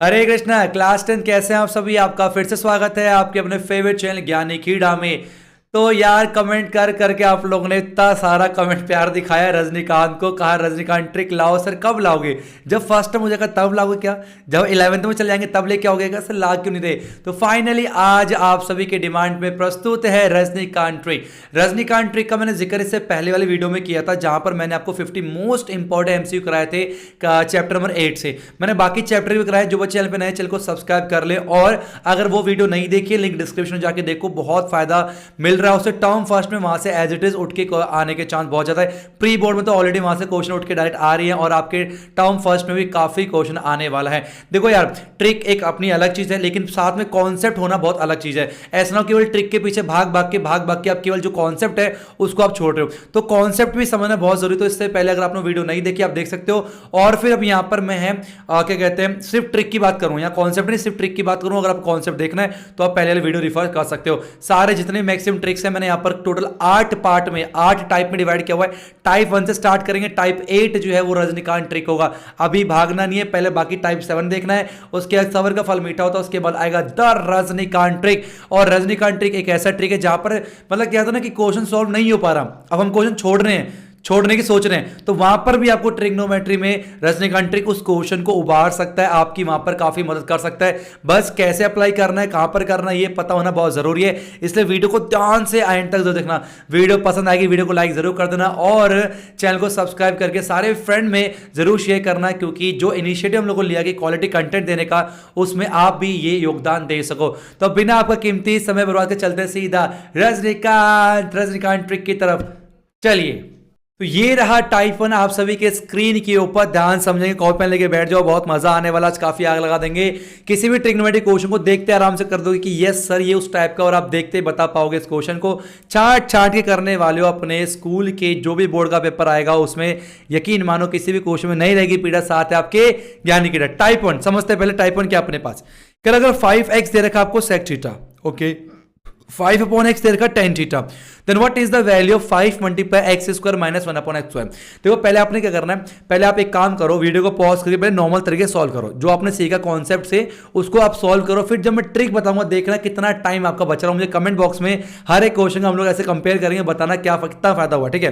हरे Krishna. Class 10 कैसे हैं आप सभी। आपका फिर से स्वागत है आपके अपने फेवरेट चैनल ज्ञानी कीड़ा में। तो यार कमेंट कर करके आप लोगों ने इतना सारा कमेंट प्यार दिखाया रजनीकांत को। कहा रजनीकांत ट्रिक लाओ सर, कब लाओगे? जब फर्स्ट टाइम हो जाएगा तब लाओगे क्या? जब 11th में चले जाएंगे तब लेके आओगे क्या? सर ला क्यों नहीं दे? तो फाइनली आज आप सभी के डिमांड में प्रस्तुत है रजनीकांत ट्रिक। रजनीकांत ट्रिक का मैंने जिक्र इससे पहले वाली वीडियो में किया था, जहां पर मैंने आपको 50 मोस्ट इंपॉर्टेंट एमसीक्यू कराए थे चैप्टर नंबर 8 से। मैंने बाकी चैप्टर भी कराए। जो बच्चे चैनल पे नए, चैनल को सब्सक्राइब कर ले, और अगर वो वीडियो नहीं देखी लिंक डिस्क्रिप्शन में जाके देखो, बहुत फायदा मिल रहा है उससे। टर्म फर्स्ट में वहां से एज इट इज उठ के आने के चांस बहुत ज्यादा है। प्री बोर्ड में तो ऑलरेडी वहां से क्वेश्चन उठ के डायरेक्ट आ रही है, और आपके टर्म फर्स्ट में भी काफी क्वेश्चन आने वाला है। देखो यार, ट्रिक एक अपनी अलग चीज है, लेकिन साथ में कॉन्सेप्ट होना बहुत अलग चीज है। ऐसा ना केवल ट्रिक के पीछे भाग भाग के आप केवल जो कॉन्सेप्ट है उसको आप छोड़ रहे हो, तो कॉन्सेप्ट भी समझना बहुत जरूरी। तो इससे पहले अगर आपने वीडियो नहीं देखी आप देख सकते हो। और फिर अब यहां पर मैं है क्या कहते हैं, सिर्फ ट्रिक की बात करूं, या कॉन्सेप्ट नहीं सिर्फ ट्रिक की बात करूं। अगर आप कॉन्सेप्ट देखना है तो आप पहले वाले वीडियो रिफर कर सकते हो। सारे जितने मैक्सिमम ट्रिक्स हैं मैंने यहां पर टोटल 8 पार्ट में 8 टाइप में डिवाइड किया हुआ है। टाइप 1 से स्टार्ट करेंगे, टाइप 8 जो है वो रजनीकांत ट्रिक होगा। अभी भागना नहीं है, पहले बाकी टाइप 7 देखना है। उसके बाद सबर का फल मीठा होता है, उसके बाद आएगा द रजनीकांत ट्रिक। और रजनीकांत ट्रिक एक ऐसा ट्रिक है जहां पर मतलब क्या था ना कि क्वेश्चन सॉल्व नहीं हो पा रहा, अब हम क्वेश्चन छोड़ने की सोच रहे हैं, तो वहां पर भी आपको ट्रिग्नोमेट्री में रजनीकांत ट्रिक उस क्वेश्चन को उबार सकता है, आपकी वहां पर काफी मदद कर सकता है। बस कैसे अप्लाई करना है, कहां पर करना है, ये पता होना बहुत जरूरी है। इसलिए वीडियो को ध्यान से एंड तक जरूर देखना। वीडियो पसंद आएगी वीडियो को लाइक जरूर कर देना, और चैनल को सब्सक्राइब करके सारे फ्रेंड में जरूर शेयर करना, क्योंकि जो इनिशिएटिव हम लोगों ने लिया कि क्वालिटी कंटेंट देने का, उसमें आप भी ये योगदान दे सको। तो बिना आपका कीमती समय बर्बाद के चलते सीधा रजनीकांत ट्रिक की तरफ चलिए। तो ये रहा टाइप 1 आप सभी के स्क्रीन के ऊपर। ध्यान समझेंगे, कॉपी पेन लेके बैठ जाओ, बहुत मजा आने वाला। आज काफी आग लगा देंगे। किसी भी ट्रिग्नोमेट्रिक क्वेश्चन को देखते आराम से कर दोगे कि यस सर ये उस टाइप का, और आप देखते बता पाओगे इस क्वेश्चन को। छाट छाट के करने वाले हो। अपने स्कूल के जो भी बोर्ड का पेपर आएगा उसमें यकीन मानो किसी भी क्वेश्चन में नहीं रहेगी पीड़ा, साथ है आपके ज्ञानी की। टाइप 1 समझते पहले टाइप 1 क्या अपने पास। अगर 5x दे रखा आपको sec theta, okay, 5 upon X दे रखा tan theta, then what is the value of 5 multiply X square minus 1 upon X square. देखो पहले आपने क्या करना है, पहले आप एक काम करो, वीडियो को पॉज करके पहले नॉर्मल तरीके सॉल्व करो। जो आपने सीखा कॉन्सेप्ट से उसको आप सॉल्व करो, फिर जब मैं ट्रिक बताऊंगा देखना कितना टाइम आपका बच रहा है। मुझे कमेंट बॉक्स में हर एक क्वेश्चन का हम लोग ऐसे कंपेयर करेंगे, बताना क्या कितना फायदा हुआ, ठीक है।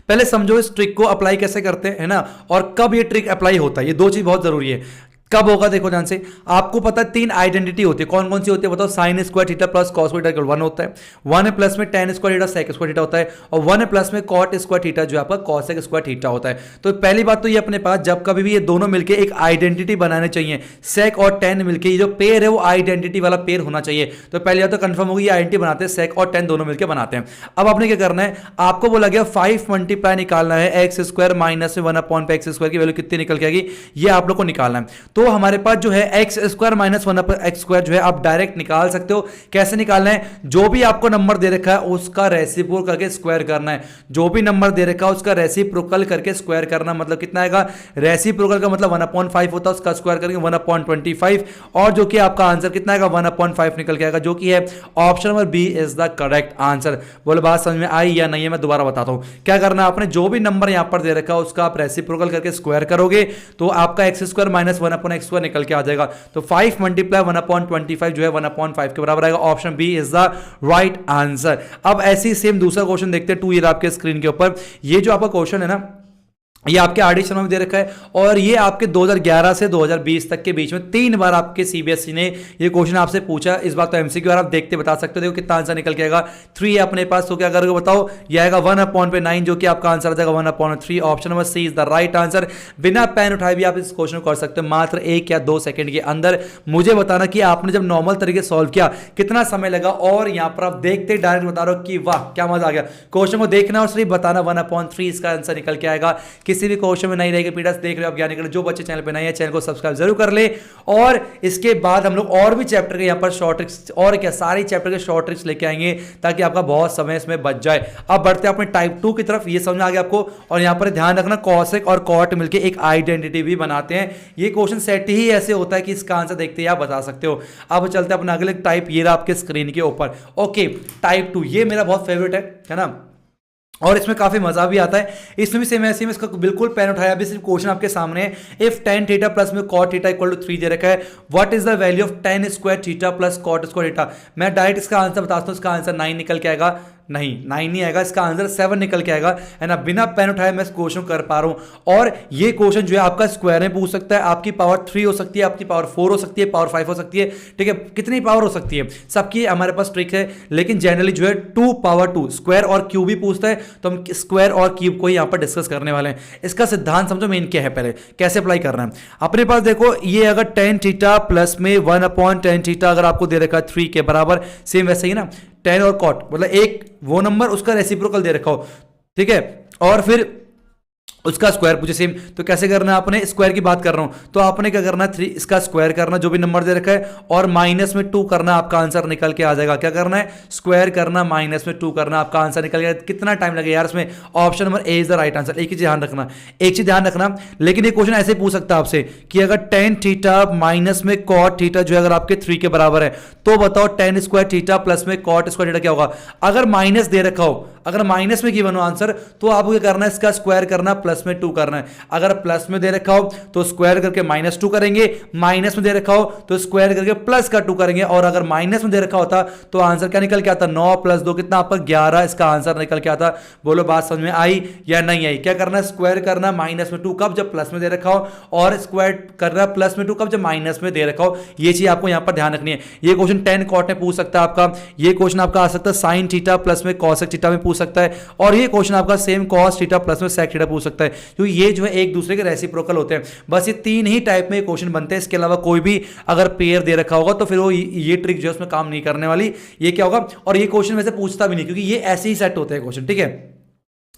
पहले समझो इस ट्रिक को अप्लाई कैसे करते हैं ना, और कब ये ट्रिक अप्लाई होता है, ये दो चीज बहुत जरूरी है। कब होगा देखो ध्यान से। आपको पता है 3 आइडेंटिटी होती है, कौन कौन सी होती है बताओ। Sine square theta plus cos square theta 1 होता है, 1 प्लस में tan square theta sec square theta होता है, और 1 प्लस में कॉट स्क्वायर थीटा जो आपका कॉसेक स्क्वायर थीटा होता है। तो पहली बात तो ये अपने पास जब कभी भी ये दोनों मिलकर एक आइडेंटिटी बनाने चाहिए, सेक और tan मिलकर ये जो पेयर है वो आइडेंटिटी वाला पेयर होना चाहिए। तो पहले बात तो कंफर्म होगी ये आइडेंटिटी बनाते हैं, सेक और tan दोनों मिलकर बनाते हैं। अब आपने क्या करना है, आपको बोला गया 5 मल्टीप्लाई निकालना है एक्स स्क्वायर माइनस 1 अपॉन पे एक्स स्क्वायर की वैल्यू कितनी निकल के आएगी, ये आप लोग को निकालना है। तो हमारे पास जो x square minus 1 x square जो है आप डायरेक्ट निकाल सकते हो। कैसे निकालना है, जो भी आपको नंबर दे रखा है उसका रेसिप्रोकल करके स्क्वायर करना है। जो भी नंबर दे रखा है उसका रेसिप्रोकल करके स्क्वायर करना, मतलब कितना आएगा, रेसिप्रोकल का मतलब 1/5 होता है, उसका स्क्वायर करेंगे 1/25, और जो कि आपका आंसर कितना आएगा 1/5 निकल के आएगा, जो कि है option number B is the correct answer. बोले बात समझ में आई या नहीं है, मैं दोबारा बताता हूं। क्या करना है आपने, जो भी नंबर यहां पर दे रखा है उसका आप रेसिप्रोकल करके स्क्वायर करोगे तो आपका x square minus 1 upon X square निकल के आ जाएगा। तो 5 मल्टीप्लाई 1/25 जो है 1/5 के बराबर आएगा। Option B is the right answer. अब ऐसी सेम दूसरा क्वेश्चन देखते हैं 2 ईयर आपके स्क्रीन के ऊपर। ये जो आपका क्वेश्चन है ना, ये आपके आरडी शर्मा में दे रखा है, और ये आपके 2011 से 2020 तक के बीच में 3 बार आपके सीबीएसई ने ये क्वेश्चन आपसे पूछा। इस बार तो एमसीक्यू आप देखते बता सकते हो। देखो कितना आंसर निकल के आएगा, 3 है अपने पास। तो क्या करोगे बताओ, ये आएगा 1/9 जो कि आपका आंसर आ जाएगा 1/3। Option number C is the right answer. बिना पेन उठाए भी आप इस क्वेश्चन को कर सकते हो मात्र 1 या 2 सेकंड के अंदर। मुझे बताना कि आपने जब नॉर्मल तरीके सॉल्व किया कितना समय लगा, और यहां पर आप देखते डायरेक्ट बता रहे हो कि वाह क्या मजा आ गया। क्वेश्चन को देखना और सिर्फ बताना, 1/3 इसका आंसर निकल के आएगा। किसी भी क्वेश्चन में नहीं रहेगी पीड़ा, देख रहे हो आप ज्ञानी के। जो बच्चे चैनल पे नहीं है चैनल को सब्सक्राइब जरूर कर ले, और इसके बाद हम लोग और भी चैप्टर के यहाँ पर शॉर्ट ट्रिक्स, और क्या सारी चैप्टर के शॉर्ट ट्रिक्स लेके आएंगे ताकि आपका बहुत समय इसमें बच जाए। अब बढ़ते हैं अपने टाइप 2 की तरफ। ये समझ आ गया आपको, और यहां पर ध्यान रखना कॉसेक और कॉट मिलकर एक आइडेंटिटी भी बनाते हैं। ये क्वेश्चन सेट ही ऐसे होता है कि इसका आंसर देखते ही आप बता सकते हो। अब चलते हैं अपना अगले टाइप, ये रहा आपके स्क्रीन के ऊपर। ओके, टाइप 2 ये मेरा बहुत फेवरेट है ना। और इसमें काफी मजा भी आता है। इसमें भी सेम ऐसे में इसका बिल्कुल पेन उठाया, अभी सिर्फ क्वेश्चन आपके सामने है। इफ tan थीटा प्लस में cot थीटा इक्वल टू 3 दे रखा है, what is the value of tan square theta plus cot square theta. मैं डायरेक्ट इसका आंसर बताता हूं, इसका आंसर 9 निकल के आएगा। नहीं 9 नहीं आएगा, इसका आंसर 7 निकल के आएगा, है ना। बिना पेन उठाए मैं इस क्वेश्चन कर पा रहा हूं। और ये क्वेश्चन जो है आपका स्क्वायर में पूछ सकता है, आपकी पावर 3 हो सकती है, आपकी पावर 4 हो सकती है, पावर 5 हो सकती है, ठीक है। कितनी पावर हो सकती है सबकी हमारे पास ट्रिक है, लेकिन जनरली जो है 2 पावर 2 स्क्वायर और क्यूब भी पूछता है, तो हम स्क्वायर और क्यूब को ही यहां पर डिस्कस करने वाले हैं। इसका सिद्धांत समझो मेन क्या है, पहले कैसे अप्लाई करना है। अपने पास देखो ये अगर tan थीटा प्लस में 1/tan थीटा अगर आपको दे रखा है 3 के बराबर, सेम वैसे ही ना tan और cot, मतलब एक वो नंबर उसका रेसिप्रोकल दे रखा हो, ठीक है, और फिर उसका स्क्वायर पूछे सेम, तो कैसे करना है आपने, स्क्वायर की बात कर रहा हूं तो आपने क्या करना है 3 इसका स्क्वायर करना जो भी नंबर दे रखा है, और माइनस में 2 करना, आपका आंसर निकल के आ जाएगा। क्या करना है, स्क्वायर करना माइनस में 2 करना, आपका आंसर निकल गया। कितना टाइम लगेगा यार इसमें, option number A is the right answer. एक चीज ध्यान रखना, एक चीज ध्यान रखना, लेकिन ये क्वेश्चन ऐसे पूछ सकता है आपसे कि अगर tan थीटा माइनस में cot थीटा जो है अगर आपके 3 के बराबर है, तो बताओ tan स्क्वायर थीटा प्लस में cot स्क्वायर थीटा क्या होगा। अगर माइनस दे रखा हो, अगर माइनस में गिवन हो आंसर, तो आपको क्या करना है, इसका स्क्वायर करना प्लस में 2 करना है। अगर प्लस में दे रखा हो तो स्क्वायर करके -2 करेंगे, माइनस में दे रखा हो तो स्क्वायर करके प्लस का 2 करेंगे, और अगर माइनस में दे रखा होता तो आंसर क्या निकल के आता, 9 + 2 कितना आपका 11, इसका आंसर निकल के आता। बोलो बात समझ में आई या नहीं आई। क्या करना है, स्क्वायर करना माइनस में 2 कब, जब प्लस में दे रखा हो, और स्क्वायर करना प्लस में 2 कब, जब माइनस में दे रखा हो। ये चीज आपको यहां पर ध्यान रखनी है। ये क्वेश्चन tan cot में पूछ सकता है आपका, ये क्वेश्चन आपका आ सकता है sin थीटा प्लस में cosec थीटा में पूछ सकता है, और ये क्वेश्चन आपका सेम cos थीटा प्लस में sec थीटा पूछ सकता है, क्योंकि ये जो है एक दूसरे के रेसिप्रोकल होते हैं। बस ये 3 ही टाइप में क्वेश्चन बनते हैं, इसके अलावा कोई भी अगर पेयर दे रखा होगा तो फिर वो ये ट्रिक जो है उसमें काम नहीं करने वाली। ये क्या होगा, और ये क्वेश्चन वैसे पूछता भी नहीं, क्योंकि ये ऐसे ही सेट होते हैं क्वेश्चन, ठीक है।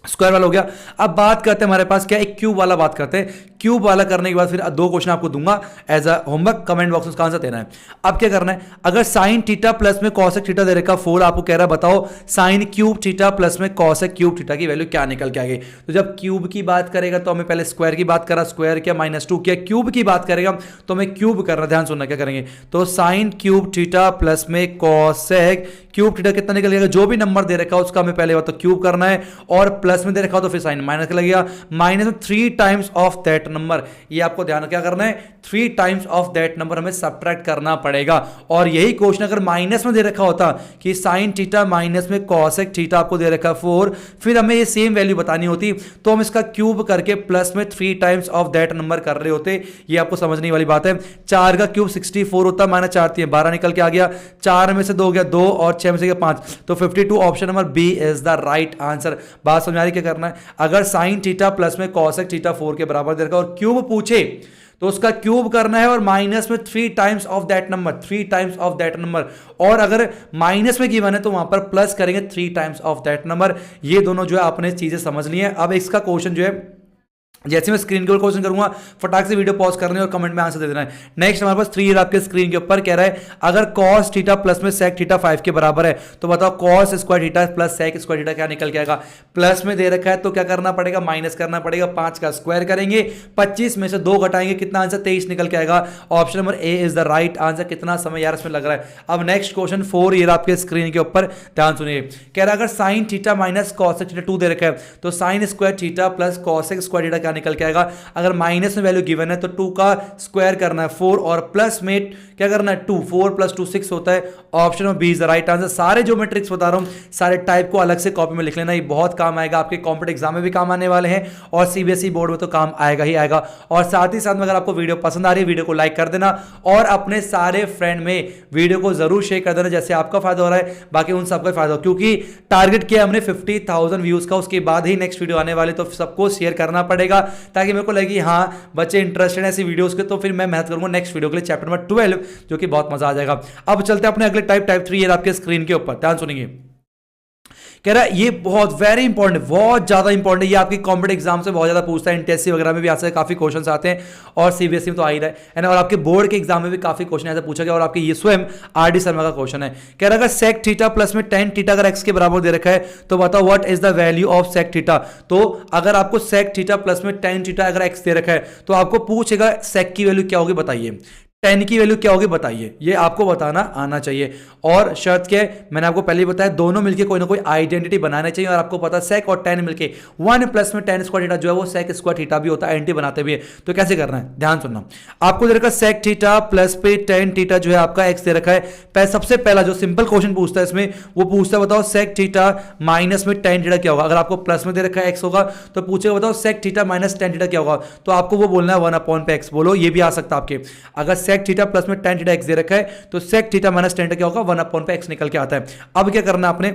स्क्वायर वाला हो गया। अब बात करते हैं हमारे पास क्या, एक क्यूब वाला बात करते हैं। क्यूब वाला करने के बाद फिर 2 क्वेश्चन आपको दूंगा as a homework, comment box में उसका आंसर देना है। अब क्या करना है, अगर sin थीटा प्लस में cosec थीटा दे रखा 4, आपको कह रहा है बताओ sin क्यूब थीटा प्लस में cosec क्यूब थीटा की वैल्यू क्या निकल के आ गई। तो जब क्यूब की बात करेगा तो हमें पहले स्क्वायर की बात करा, स्क्वायर किया -2 किया, क्यूब की बात करेगा तो हमें क्यूब करना, ध्यान सुनना क्या करेंगे, तो sin क्यूब थीटा प्लस में cosec क्यूब थीटा कितना निकल जाएगा, जो भी नंबर दे रखा हो उसका हमें पहले तो क्यूब करना है, और प्लस में दे रखा हो तो फिर साइन माइनस का लगेगा, माइनस में 3 टाइम्स ऑफ दैट नंबर। ये आपको ध्यान क्या करना है, 3 टाइम्स ऑफ दैट नंबर हमें सब्ट्रैक्ट करना पड़ेगा। और यही क्वेश्चन अगर माइनस में दे रखा होता कि साइन थीटा माइनस में cosec थीटा आपको दे रखा 4, फिर हमें ये सेम वैल्यू बतानी होती, तो हम इसका क्यूब करके प्लस में 3 टाइम्स ऑफ दैट नंबर कर रहे होते। ये आपको समझने वाली बात है। 4 का क्यूब 64 होता, -4 3 12 निकल के आ गया, 4 में से 2 गया 2, और 6 में से गया 5, तो 52 option number B is the right answer. बात समझ आ रही, क्या करना है, अगर साइन थीटा प्लस में cosec थीटा 4 के बराबर दे रखा और क्यूब पूछे तो उसका क्यूब करना है, और माइनस में 3 times of that number, 3 times of that number, और अगर माइनस में गिवन है तो वहां पर प्लस करेंगे 3 टाइम्स ऑफ दैट नंबर। ये दोनों जो है आपने चीजें समझ ली हैं। अब इसका क्वेश्चन जो है, जैसे मैं स्क्रीन के ऊपर क्वेश्चन करूंगा, फटाक से वीडियो पॉज करना है और कमेंट में आंसर दे देना है। नेक्स्ट हमारे पास 3 आपके स्क्रीन के ऊपर कह रहा है, अगर cos थीटा प्लस में sec थीटा 5 के बराबर है, तो बताओ cos square theta plus sec square theta क्या निकल के आएगा। प्लस में दे रखा है तो क्या करना पड़ेगा, माइनस करना पड़ेगा, 5 का स्क्वायर करेंगे, 25 में से 2 घटाएंगे, कितना आंसर 23 निकल के आएगा। Option number A is the right answer. कितना समय यार इसमें लग रहा है। अब नेक्स्ट क्वेश्चन 4 ये आपके स्क्रीन के ऊपर, ध्यान सुनिए। कह रहा है अगर sin theta minus cosec theta 2 दे रखा है, तो sin square theta plus cosec square theta क्या निकल के आएगा। अगर माइनस में वैल्यू गिवन है तो 2 का स्क्वायर करना है 4, और प्लस में क्या करना है 2, 4 + 2 6 होता है। Option of B is the right answer. सारे जो मैं ट्रिक्स बता रहा हूं, सारे टाइप को अलग से कॉपी में लिख लेना, ये बहुत काम आएगा, आपके कॉम्पिटिटिव एग्जाम में भी काम आने वाले हैं, और सीबीएसई बोर्ड में तो काम आएगा ही आएगा। और साथ ही साथ में अगर आपको वीडियो पसंद आ रही है, वीडियो को लाइक कर देना, और अपने सारे फ्रेंड में वीडियो को जरूर शेयर कर देना, जैसे आपका फायदा हो रहा है बाकी उन सबका फायदा हो, क्योंकि टारगेट किया हमने 50,000 व्यूज का, उसके बाद ही नेक्स्ट वीडियो आने वाले, तो सबको शेयर करना पड़ेगा, ताकि मेरे को लगे हाँ बच्चे इंटरेस्टेड है ऐसी वीडियोस के, तो फिर मैं मेहनत करूंगा नेक्स्ट वीडियो के लिए, चैप्टर नंबर 12, जो कि बहुत मजा आ जाएगा। अब चलते हैं अपने अगले टाइप 3 आपके स्क्रीन के ऊपर, ध्यान सुनिए। कह रहा है ये बहुत वेरी इंपॉर्टेंट, बहुत ज्यादा इंपॉर्टेंट है, ये आपकी कॉम्पिटिटिव एग्जाम से बहुत ज्यादा पूछता है, एनटीएससी वगैरह में भी आते हैं, काफी क्वेश्चंस आते हैं, और सीबीएसई में तो आ ही रहा है ना, और आपके बोर्ड के एग्जाम में भी काफी क्वेश्चन ऐसा पूछा गया, और आपके ये स्वयं आरडी शर्मा का क्वेश्चन है। कह रहा है अगर sec थीटा प्लस में tan थीटा अगर x के बराबर दे रखा है, तो बताओ what is the value of sec theta. तो अगर आपको sec थीटा प्लस में tan थीटा अगर x दे रखा है, तो आपको पूछेगा sec की वैल्यू क्या होगी, बताइए। 10 की वैल्यू क्या होगी बताइए, ये आपको बताना आना चाहिए। और शर्त क्या है, मैंने आपको पहले ही बताया, दोनों मिलके कोई ना कोई आइडेंटिटी बनाने चाहिए। और आपको पता है sec और tan मिलके 1 प्लस में tan स्क्वायर थीटा जो है वो sec स्क्वायर थीटा भी होता है, आइडेंटिटी बनाते भी है। तो कैसे करना है, ध्यान सुनना। आपको दे रखा है sec थीटा प्लस पे tan थीटा जो है आपका x दे रखा है। सबसे पहला जो सिंपल क्वेश्चन पूछता है इसमें, वो पूछता है बताओ sec थीटा माइनस में tan थीटा क्या होगा। अगर आपको प्लस में दे रखा है x होगा तो पूछेगा बताओ sec theta minus tan theta क्या होगा, तो आपको वो बोलना है 1 अपॉन पे x। बोलो, ये भी आ सकता है आपके। अगर sec थीटा प्लस में tan थीटा x दे रखा है तो sec theta minus tan theta क्या होगा, 1 अपॉन पे x निकल के आता है। अब क्या करना है आपने,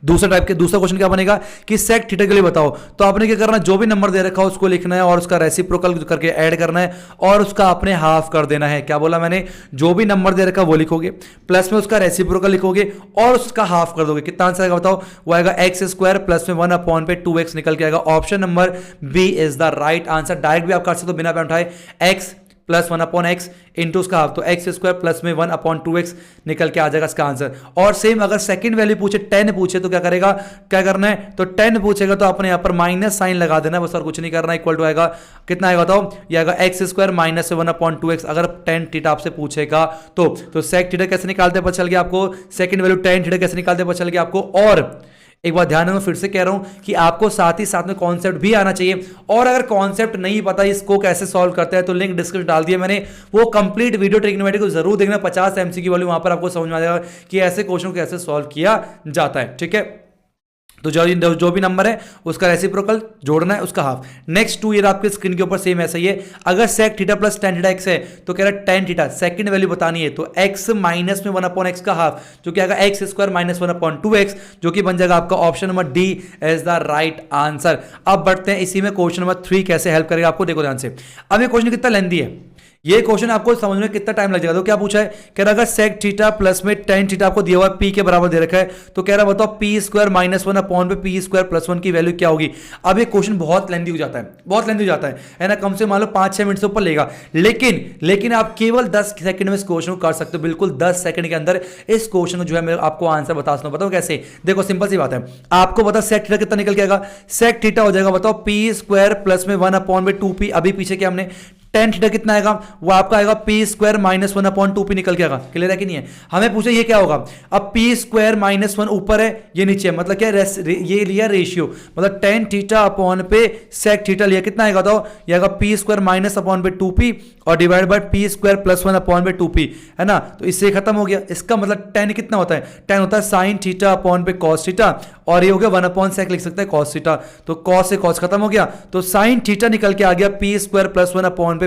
दूसरा क्वेश्चन क्या बनेगा कि sec थीटा के लिए बताओ। तो आपने क्या करना है, जो भी नंबर दे रखा है उसको लिखना है और उसका रेसिप्रोकल करके ऐड करना है और उसका आपने हाफ कर देना है। क्या बोला मैंने, जो भी नंबर दे रखा है वो लिखोगे, प्लस में उसका रेसिप्रोकल लिखोगे और उसका हाफ कर दोगे। कितना आंसर आएगा बताओ, वो आएगा एक्स स्क्वायर प्लस में 1 अपॉन पे 2x निकल के आएगा। Option number B is the right answer. Direct भी आप कर सकते हो बिना पेन उठाए, x plus 1 upon x into उसका हाफ, तो एक्स स्क्वायर प्लस में 1 अपॉन 2x निकल के आ जाएगा इसका आंसर। और सेम अगर सेकंड वैल्यू पूछे 10 पूछे तो क्या करेगा, क्या करना है, तो 10 पूछेगा तो आपने यहां पर माइनस साइन लगा देना है बस, और कुछ नहीं करना। इक्वल टू आएगा कितना आएगा बताओ, ये आएगा x square minus 1 upon 2x। अगर tan थीटा आपसे पूछेगा तो sec थीटा कैसे निकालते पता चल गया आपको, सेकंड वैल्यू tan थीटा कैसे निकालते पता चल गया आपको। और एक बात ध्यान रखना, फिर से कह रहा हूं कि आपको साथ ही साथ में कॉन्सेप्ट भी आना चाहिए। और अगर कॉन्सेप्ट नहीं पता इसको कैसे सॉल्व करते हैं तो लिंक डिस्क्रिप्शन डाल दिया मैंने, वो कंप्लीट वीडियो ट्रिग्नोमेट्री को जरूर देखना। 50 MCQ वाली, वहां पर आपको समझ में आ जाएगा कि ऐसे क्वेश्चन को कैसे सॉल्व किया जाता है। ठीक है, तो जो भी नंबर है उसका रेसिप्रोकल जोड़ना है, उसका हाफ। नेक्स्ट 2 ईयर आपके स्क्रीन के ऊपर सेम ऐसा ही है। अगर sec theta plus tan theta x है तो कह रहा है tan थीटा सेकंड वैल्यू बतानी है, तो x माइनस में 1 अपॉन x का हाफ जो कि आएगा x square minus 1 upon 2x, जो कि बन जाएगा आपका option number D as the right answer. अब बढ़ते हैं इसी में क्वेश्चन नंबर 3 कैसे हेल्प करेगा आपको, देखो ध्यान से। अब ये क्वेश्चन कितना लेंथी है, ये क्वेश्चन आपको समझ में कितना टाइम लग जाएगा। तो क्या पूछा है, कह रहा अगर sec थीटा प्लस में tan थीटा आपको दिया हुआ है p के बराबर दे रखा है, तो कह रहा बताओ p स्क्वायर माइनस 1 अपॉन पे p स्क्वायर प्लस 1 की वैल्यू क्या होगी। अब ये क्वेश्चन बहुत लेंथी हो जाता है, बहुत लेंथी हो जाता है ना, कम से मान लो 5-6 मिनट से ऊपर लेगा। लेकिन आप केवल 10 सेकंड में इस क्वेश्चन को कर सकते हो, बिल्कुल 10 सेकंड के अंदर इस क्वेश्चन को जो है मैं आपको आंसर बता सकता हूं। बताओ कैसे, देखो सिंपल सी बात है, आपको पता sec थीटा कितना निकल के आएगा, sec थीटा हो जाएगा बताओ p स्क्वायर प्लस में 1 अपॉन में 2p। अभी पीछे क्या हमने tan थीटा कितना आएगा, वो आपका आएगा p square minus 1 upon 2p निकल के आएगा। क्लियर है कि नहीं है, हमें पूछे ये क्या होगा। अब p स्क्वायर माइनस 1 ऊपर है, ये नीचे है, मतलब क्या ये लिया रेशियो, मतलब tan थीटा अपॉन पे sec थीटा लिया, कितना आएगा तो ये आएगा p स्क्वायर माइनस अपॉन पे 2p और divide by p square plus 1 upon पे 2p, है ना। तो इससे खत्म हो गया। इसका मतलब tan कितना होता है, tan होता है sin थीटा अपॉन पे cos थीटा, और ये हो गया 1 अपॉन sec लिख सकते हैं cos थीटा, तो cos से cos खत्म हो गया, तो sin थीटा निकल के आ गया p स्क्वायर प्लस 1 अपॉन पे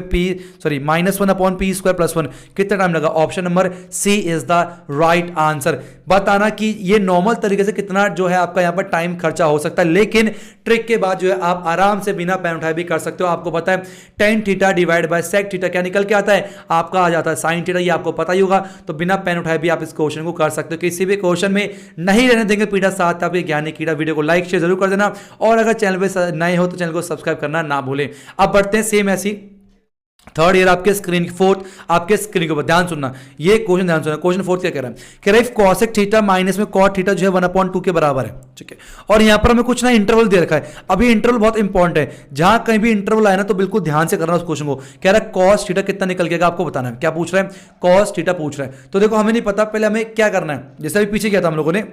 minus 1 upon p square plus 1। कितना टाइम लगा, option number C is the right answer. बताना कि ये नॉर्मल तरीके से कितना जो है आपका यहां पर टाइम खर्चा हो सकता है, लेकिन ट्रिक के बाद जो है आप आराम से बिना पेन उठाए भी कर सकते हो। आपको पता है tan theta divide by sec theta क्या निकल के आता है, आपका आ जाता है sin थीटा, ये आपको पता ही होगा। तो बिना पेन उठाए भी आप इस क्वेश्चन को कर सकते हो। किसी भी क्वेश्चन में नहीं रहने देंगे पीड़ा साथ, आपके ज्ञानी कीड़ा। वीडियो को लाइक शेयर जरूर कर देना, और अगर चैनल पे नए हो तो चैनल को सब्सक्राइब करना ना भूलें। अब बढ़ते हैं सेम ऐसी थर्ड ईयर आपके स्क्रीन, फोर्थ आपके स्क्रीन के ऊपर ध्यान सुनना, ये क्वेश्चन ध्यान सुनना। क्वेश्चन फोर्थ क्या कह रहा है, कह रहा है cosec थीटा माइनस में cot थीटा जो है 1 अपॉन 2 के बराबर है। ठीक है, और यहां पर हमें कुछ ना इंटरवल दे रखा है। अभी इंटरवल बहुत इंपॉर्टेंट है, जहां कहीं भी इंटरवल आए ना तो बिल्कुल ध्यान से करना उस क्वेश्चन को। कह रहा है cos थीटा कितना निकल के आपको बताना है। क्या पूछ रहा है, cos थीटा पूछ रहा है। तो देखो हमें नहीं पता, पहले हमें क्या करना है, जैसे अभी पीछे किया था हम लोगों ने,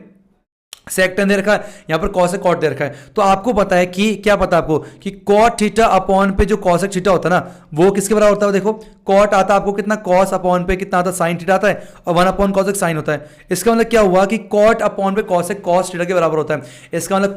sec tan दे रखा है, यहां पर cos cot दे रखा है। तो आपको पता है कि क्या पता है आपको कि cot थीटा अपॉन पे जो cosec थीटा होता है ना, वो किसके बराबर होता है। देखो cot आता है आपको कितना, cos अपॉन पे कितना आता है, sin थीटा आता है, और 1 अपॉन cosec sin होता है। इसका मतलब क्या हुआ कि cot अपॉन पे cosec cos थीटा के बराबर होता है। इसका मतलब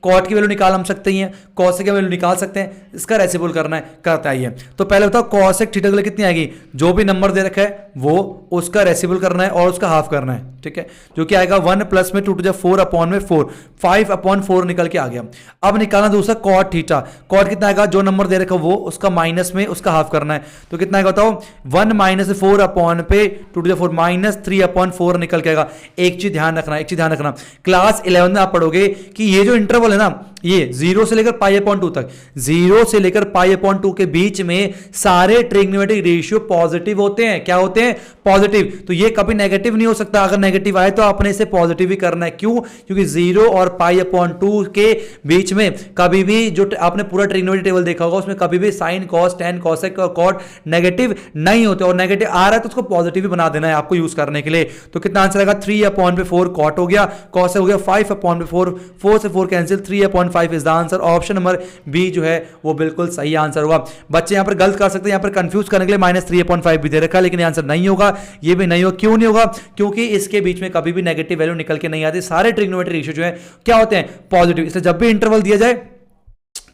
cot की वैल्यू निकाल हम सकते हैं, cosec की वैल्यू निकाल सकते हैं, इसका रेसिप्रोकल करना है, करता है। तो पहले बताओ cosec थीटा के लिए कितनी आएगी, जो भी नंबर दे रखा है वो उसका रेसिप्रोकल करना है और उसका हाफ करना है। ठीक है, जो कि आएगा 1 प्लस में 2 टू 4 अपॉन में 4, 5 अपॉन 4 निकल के आ गया। अब निकालना दूसरा cot थीटा, cot कितना आएगा, जो नंबर दे रखा वो उसका माइनस में उसका हाफ करना है। तो कितना आएगा बताओ, 1 माइनस 4 अपॉन पे 2 टू 4 माइनस 3 अपॉन 4 निकल के आएगा। एक चीज ध्यान रखना, क्लास 11 में आप पढ़ोगे कि ये जो इंटरवल है ना, ये 0 से लेकर पाई अपॉन 2 तक, 0 से लेकर पाई अपॉन 2 के बीच में सारे ट्रिग्नोमेट्रिक रेशियो पॉजिटिव होते हैं। क्या होते हैं? पॉजिटिव। तो ये कभी नेगेटिव नहीं हो सकता, अगर नेगेटिव आए तो आपने इसे पॉजिटिव ही करना है। क्यों? क्योंकि 0 और पाई अपॉन 2 के बीच में कभी भी जो आपने पूरा ट्रिग्नोमेट्रिक टेबल देखा होगा उसमें कभी भी साइन, कॉस, टेन, कोसेक और कॉट नेगेटिव नहीं होते, और नेगेटिव आ रहा है तो उसको पॉजिटिव ही बना देना है आपको यूज करने के लिए। तो कितना आंसर आएगा? 3 अपॉन पे 4 कॉट हो गया, कॉस हो गया 5 अपॉन पे 4, 4 से 4 cancel, 3 upon 5 is the answer. Option number B जो है वो बिल्कुल सही आंसर होगा। बच्चे यहां पर गलत कर सकते हैं, यहां पर कंफ्यूज करने के लिए -3/5 भी दे रखा है, लेकिन आंसर नहीं होगा, ये भी नहीं होगा। क्यों नहीं होगा? क्योंकि इसके बीच में कभी भी नेगेटिव वैल्यू निकल के नहीं आती, सारे ट्रिग्नोमेट्रिक रेशियो जो है क्या होते हैं? पॉजिटिव। इसलिए जब भी इंटरवल दिया जाए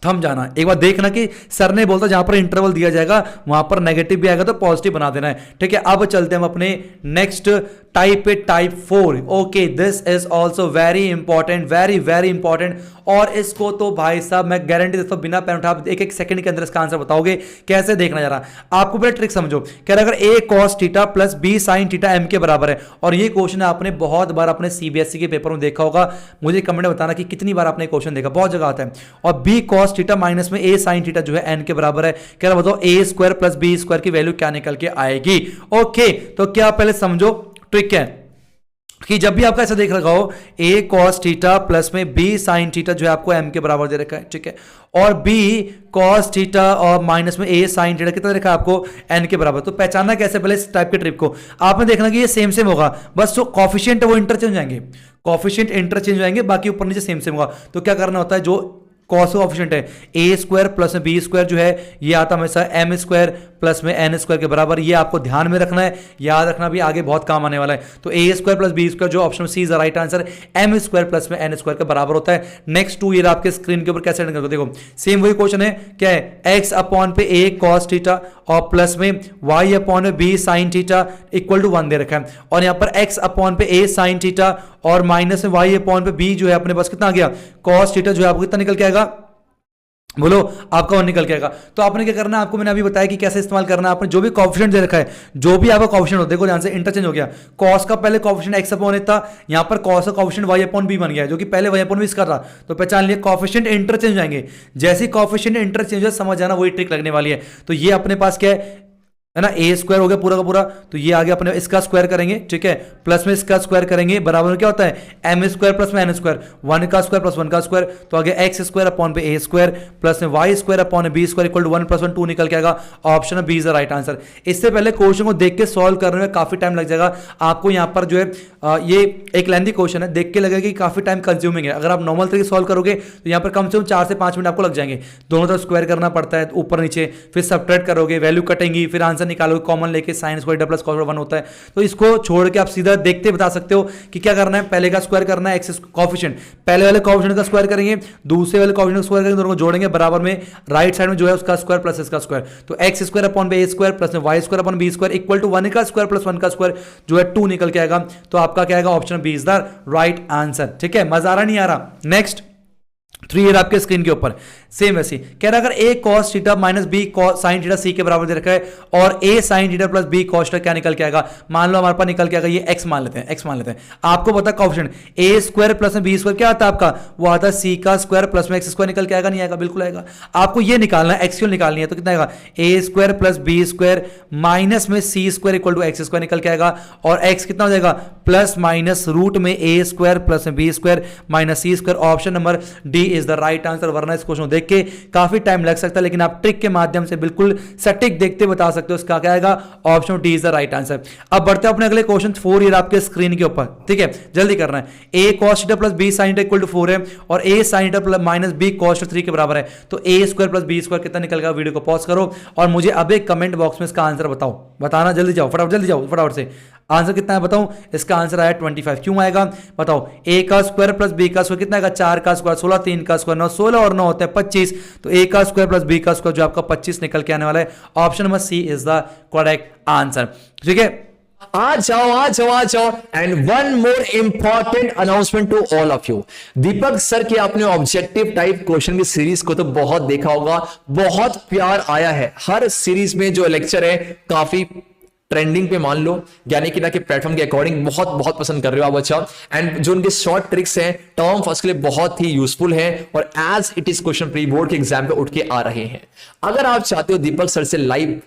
थम जाना, एक बार देखना कि सर ने बोलता जहां पर इंटरवल दिया जाएगा वहां पर नेगेटिव भी आएगा तो पॉजिटिव बना देना है। ठीक है, अब चलते हैं हम अपने नेक्स्ट टाइप पे, type 4। Okay, this is also very important, very very important, और इसको तो भाई साहब मैं गारंटी देता हूं बिना पेन उठा आप एक सेकंड के अंदर इसका आंसर बताओगे। कैसे देखना जा रहा आपको, पहले ट्रिक समझो। कह रहा अगर a cos theta plus b sin theta m के बराबर है, और ये क्वेश्चन आपने बहुत बार अपने सीबीएसई के पेपर में देखा होगा, मुझे कमेंट में बताना कि कितनी बार आपने क्वेश्चन देखा, बहुत जगह आता है। और b cos थीटा माइनस में a sin थीटा जो है n के बराबर है, कह रहा बताओ a square plus b square की वैल्यू क्या निकल के आएगी। ओके, तो क्या पहले समझो ट्रिक है कि जब भी आपका ऐसा देख रखा हो a cos थीटा प्लस में b sin थीटा जो है आपको m के बराबर दे रखा है, ठीक है, और b cos थीटा और माइनस में a sin थीटा कितना देखा आपको? n के बराबर। तो पहचानना कैसे? पहले इस टाइप के ट्रिक को आपने देखना कि ये सेम सेम होगा, बस जो कॉफिशिएंट है वो इंटरचेंज जाएंगे, कॉफिशिएंट इंटरचेंज हो जाएंगे, बाकी ऊपर नीचे सेम सेम होगा। तो क्या करना होता है, जो कॉस कॉफिशिएंट है a स्क्वायर प्लस में b स्क्वायर जो है ये आता हमेशा m स्क्वायर प्लस में n स्क्वायर के बराबर, ये आपको ध्यान में रखना है, याद रखना भी आगे बहुत काम आने वाला है। तो a square plus b square जो option C is the right answer, m square plus में n स्क्वायर के बराबर होता है। नेक्स्ट 2 ईयर आपके स्क्रीन के ऊपर कैसे करते देखो, सेम वही क्वेश्चन है, क्या है? x अपॉन पे a cos थीटा और प्लस में y अपॉन में b sin theta equal to 1 दे रखा है, और यहां पर x अपॉन पे a sin थीटा और माइनस में y अपॉन पे b जो है अपने पास कितना आ गया? cos थीटा जो है आपको कितना निकल के आएगा? बोलो, आपका वन निकल के आएगा। तो आपने क्या करना है, आपको मैंने अभी बताया कि कैसे इस्तेमाल करना है। आपने जो भी कॉफिशिएंट दे रखा है, जो भी आपका कॉफिशिएंट हो, देखो ध्यान से इंटरचेंज हो गया। कॉस का पहले कॉफिशिएंट एक्स अपॉन ए था, यहां पर कॉस का कॉफिशिएंट वाई अपॉन बी बन गया है, जो कि पहले वाई अपॉन बी इसका था। तो पहचान लिया कॉफिशिएंट इंटरचेंज जाएंगे, जैसे कॉफिशिएंट इंटरचेंज है समझ जाना वही ट्रिक लगने वाली है। तो ये अपने पास क्या है ना, ए स्क्वायर हो गया पूरा का पूरा, तो ये आगे अपने इसका स्क्वायर करेंगे, ठीक है, प्लस में इसका स्क्वायर करेंगे, बराबर में क्या होता है? एम स्क्वायर प्लस में एन स्क्वायर, 1 का स्क्वायर प्लस 1 का स्क्वायर, तो आगे एक्स स्क्वायर अपॉन पे ए स्क्वायर प्लस में y square upon b square equal to 1 + 1 2 निकल के आएगा। Option B is the right answer. इससे पहले क्वेश्चन को देख के सॉल्व करने में काफी टाइम लग जाएगा आपको। यहाँ पर जो है ये एक लेंथी क्वेश्चन है, देख के लगेगा कि काफी टाइम कंज्यूमिंग है। अगर आप नॉर्मल तरीके सॉल्व करोगे तो यहाँ पर कम से कम 4 से 5 मिनट आपको लग जाएंगे। दोनों तरफ स्क्वायर करना पड़ता है, ऊपर नीचे, फिर सब्ट्रैक्ट करोगे, वैल्यू कटेंगी, फिर आंसर निकालोगे, कॉमन लेके साइन स्क्वायर प्लस कॉस 1 होता है। तो इसको छोड़ के आप सीधा देखते बता सकते हो कि क्या करना है। पहले का स्क्वायर करना है, एक्स कॉफिशिएंट, पहले वाले कॉफिशिएंट का स्क्वायर करेंगे, दूसरे वाले कॉफिशिएंट का स्क्वायर करेंगे, दोनों को जोड़ेंगे, बराबर में राइट साइड में जो है उसका स्क्वायर प्लस इसका स्क्वायर, तो x square upon a square plus y square upon b square equal to 1 का स्क्वायर प्लस 1 का स्क्वायर जो है 2 निकल के आएगा। तो आपका क्या आएगा? Option B is the right answer. ठीक है, मजा आ रहा नहीं आ रहा? नेक्स्ट 3 ईयर आपके स्क्रीन के ऊपर सेम ऐसी कह रहा है, अगर a cos theta minus b sin theta c के बराबर दे रखा है और a sin theta plus b cos theta क्या निकल के आएगा? मान लो हमारे पास निकल के आएगा ये x मान लेते हैं, x मान लेते हैं। आपको पता कॉफिशिएंट a स्क्वायर प्लस में b स्क्वायर क्या आता है आपका? वो आता है c का स्क्वायर प्लस में x स्क्वायर निकल के आएगा, नहीं आएगा? बिल्कुल आएगा। आपको ये निकालना है, x क्यों निकालनी है, तो कितना आएगा? a square plus b square minus में c square equal to x square निकल के आएगा, और x कितना हो जाएगा? प्लस माइनस रूट में a स्क्वायर प्लस में b square minus c square. Option number D is the right answer. वरना इस क्वेश्चन को देख के काफी टाइम लग सकता है, लेकिन आप ट्रिक के माध्यम से बिल्कुल सटीक देखते बता सकते हो इसका क्या आएगा। Option D is the right answer. अब बढ़ते हैं अपने अगले क्वेश्चन 4 ईयर आपके स्क्रीन के ऊपर। ठीक है, जल्दी करना है। a cos theta plus b sin theta equal to 4 है और a sin theta plus minus b cos 3 के बराबर है। तो a square plus b square कितना निकल गया? वीडियो को पॉज करो और मुझे अब एक कमेंट बॉक्स में इसका आंसर बताओ। बताना जल्दी जाओ, फटाफट जल्दी जाओ, फटाफट से। आंसर कितना है बताऊं? इसका आंसर आया 25। क्यों आएगा बताओ? a का स्क्वायर प्लस b का स्क्वायर कितना आएगा? 4 का स्क्वायर 16, 3 का स्क्वायर 9, 16 और 9 होता है 25। तो a का स्क्वायर प्लस b का स्क्वायर जो आपका 25 निकल के आने वाला है। Option number C is the correct answer. ठीक है, आ जाओ and one more important announcement to all of you. Deepak sir की आपने ऑब्जेक्टिव टाइप क्वेश्चन की सीरीज को तो बहुत देखा होगा, बहुत प्यार आया है। हर सीरीज में जो लेक्चर है काफी ट्रेंडिंग पे मान लो यानी कि ना कि प्लेटफॉर्म के अकॉर्डिंग बहुत बहुत पसंद कर रहे हो आप बच्चा। एंड जो उनके शॉर्ट ट्रिक्स हैं टर्म फर्स्ट के लिए बहुत ही यूजफुल है और as it is question pre board के एग्जाम पे उठ के आ रहे हैं। अगर आप चाहते हो दीपक सर से लाइव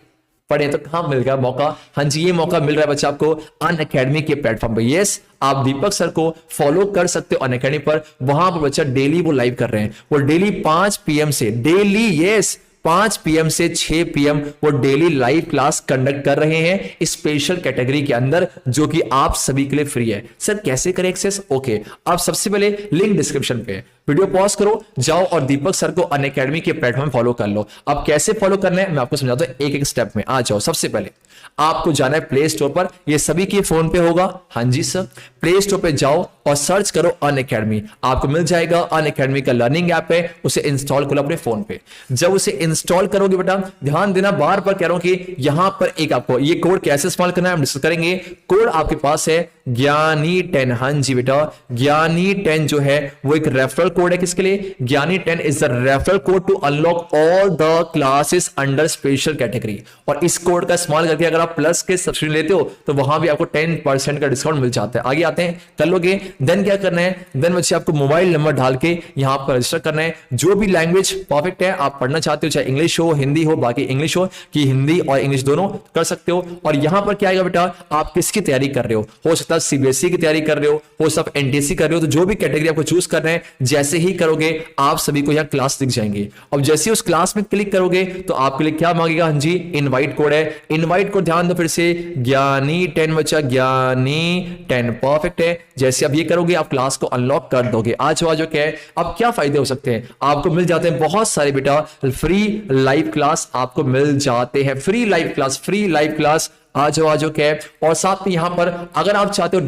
पढ़े तो कहां मिल गया मौका? हाँ जी, ये मौका मिल रहा है बच्चा आपको अनअकैडमी के प्लेटफॉर्म पे। यस, आप दीपक सर को फॉलो कर सकते हो अनअकैडमी पर। वहां पर बच्चा डेली वो लाइव कर रहे हैं, वो डेली 5 PM से डेली 5 PM से 6 PM वो डेली लाइव क्लास कंडक्ट कर रहे हैं स्पेशल कैटेगरी के अंदर, जो कि आप सभी के लिए फ्री है। सर कैसे करें एक्सेस? ओके, आप सबसे पहले लिंक डिस्क्रिप्शन पे, वीडियो पॉज करो, जाओ और दीपक सर को अनअकैडमी के प्लेटफॉर्म फॉलो कर लो। अब कैसे फॉलो करना है मैं आपको समझाता हूं एक एक स्टेप में। आ जाओ, सबसे पहले आपको जाना है प्ले स्टोर पर, ये सभी के फोन पे होगा। हाँ जी सर, प्ले स्टोर पे जाओ और सर्च करो अनअकैडमी, आपको मिल जाएगा। अनअकैडमी का लर्निंग ऐप है, उसे इंस्टॉल करो अपने फोन पे। जब उसे इंस्टॉल करोगे बेटा, ध्यान देना, बार बार कह रहा हूं कि यहां पर एक आपको ये कोड कैसे इस्तेमाल करना है हम डिस्कस करेंगे। कोड आपके पास है ज्ञानी 10। हाँ जी बेटा, ज्ञानी 10 जो है वो एक रेफरल कोड है। किसके लिए? ज्ञानी 10 is the referral code to unlock all the classes under special category. और इस कोड का इस्तेमाल करके अगर आप प्लस के सब्सक्रिप्शन लेते हो तो वहां भी आपको 10% का डिस्काउंट मिल जाता है। आगे आते हैं, कर लोगे। देन क्या करना है? देन बच्चे आपको मोबाइल नंबर डाल के यहां पर रजिस्टर करना है। जो भी लैंग्वेज परफेक्ट है आप पढ़ना चाहते हो, चाहे इंग्लिश हो, हिंदी हो, बाकी इंग्लिश हो कि हिंदी और इंग्लिश दोनों कर सकते हो। और यहां पर क्या आएगा बेटा, आप किसकी तैयारी कर रहे हो सकता है सीबीएसई की तैयारी कर रहे हो सकता है एनटीएससी कर रहे हो, तो जो भी कैटेगरी आपको चूज करना है जैसे ही करोगे आप सभी को यहां क्लास दिख जाएंगे। अब जैसे ही उस क्लास में क्लिक करोगे तो आपके लिए क्या मांगेगा? हाँ जी, इनवाइट कोड है। इनवाइट कोड ध्यान दो फिर से, ज्ञानी 10 बच्चा, ज्ञानी 10 परफेक्ट है। जैसे आप ये करोगे आप क्लास को अनलॉक कर दोगे। आज क्या है, अब क्या फायदे हो सकते हैं? आपको मिल जाते हैं बहुत सारे बेटा फ्री लाइव क्लास आपको मिल जाते हैं। फ्री लाइव क्लास आ जाओ क्या है। और साथ में यहां पर अगर आप चाहते हो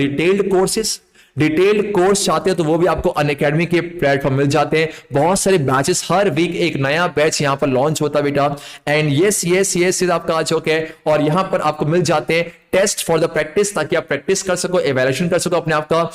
डिटेल्ड कोर्स चाहते हो तो वो भी आपको अनअकैडमी के प्लेटफॉर्म मिल जाते हैं। बहुत सारे बैचेस, हर वीक एक नया बैच यहां पर लॉन्च होता है बेटा। एंड यस आपका आज है। और यहां पर आपको मिल जाते हैं टेस्ट फॉर द प्रैक्टिस, ताकि आप प्रैक्टिस कर सको, एवेल्यूएशन कर सको अपने आप का।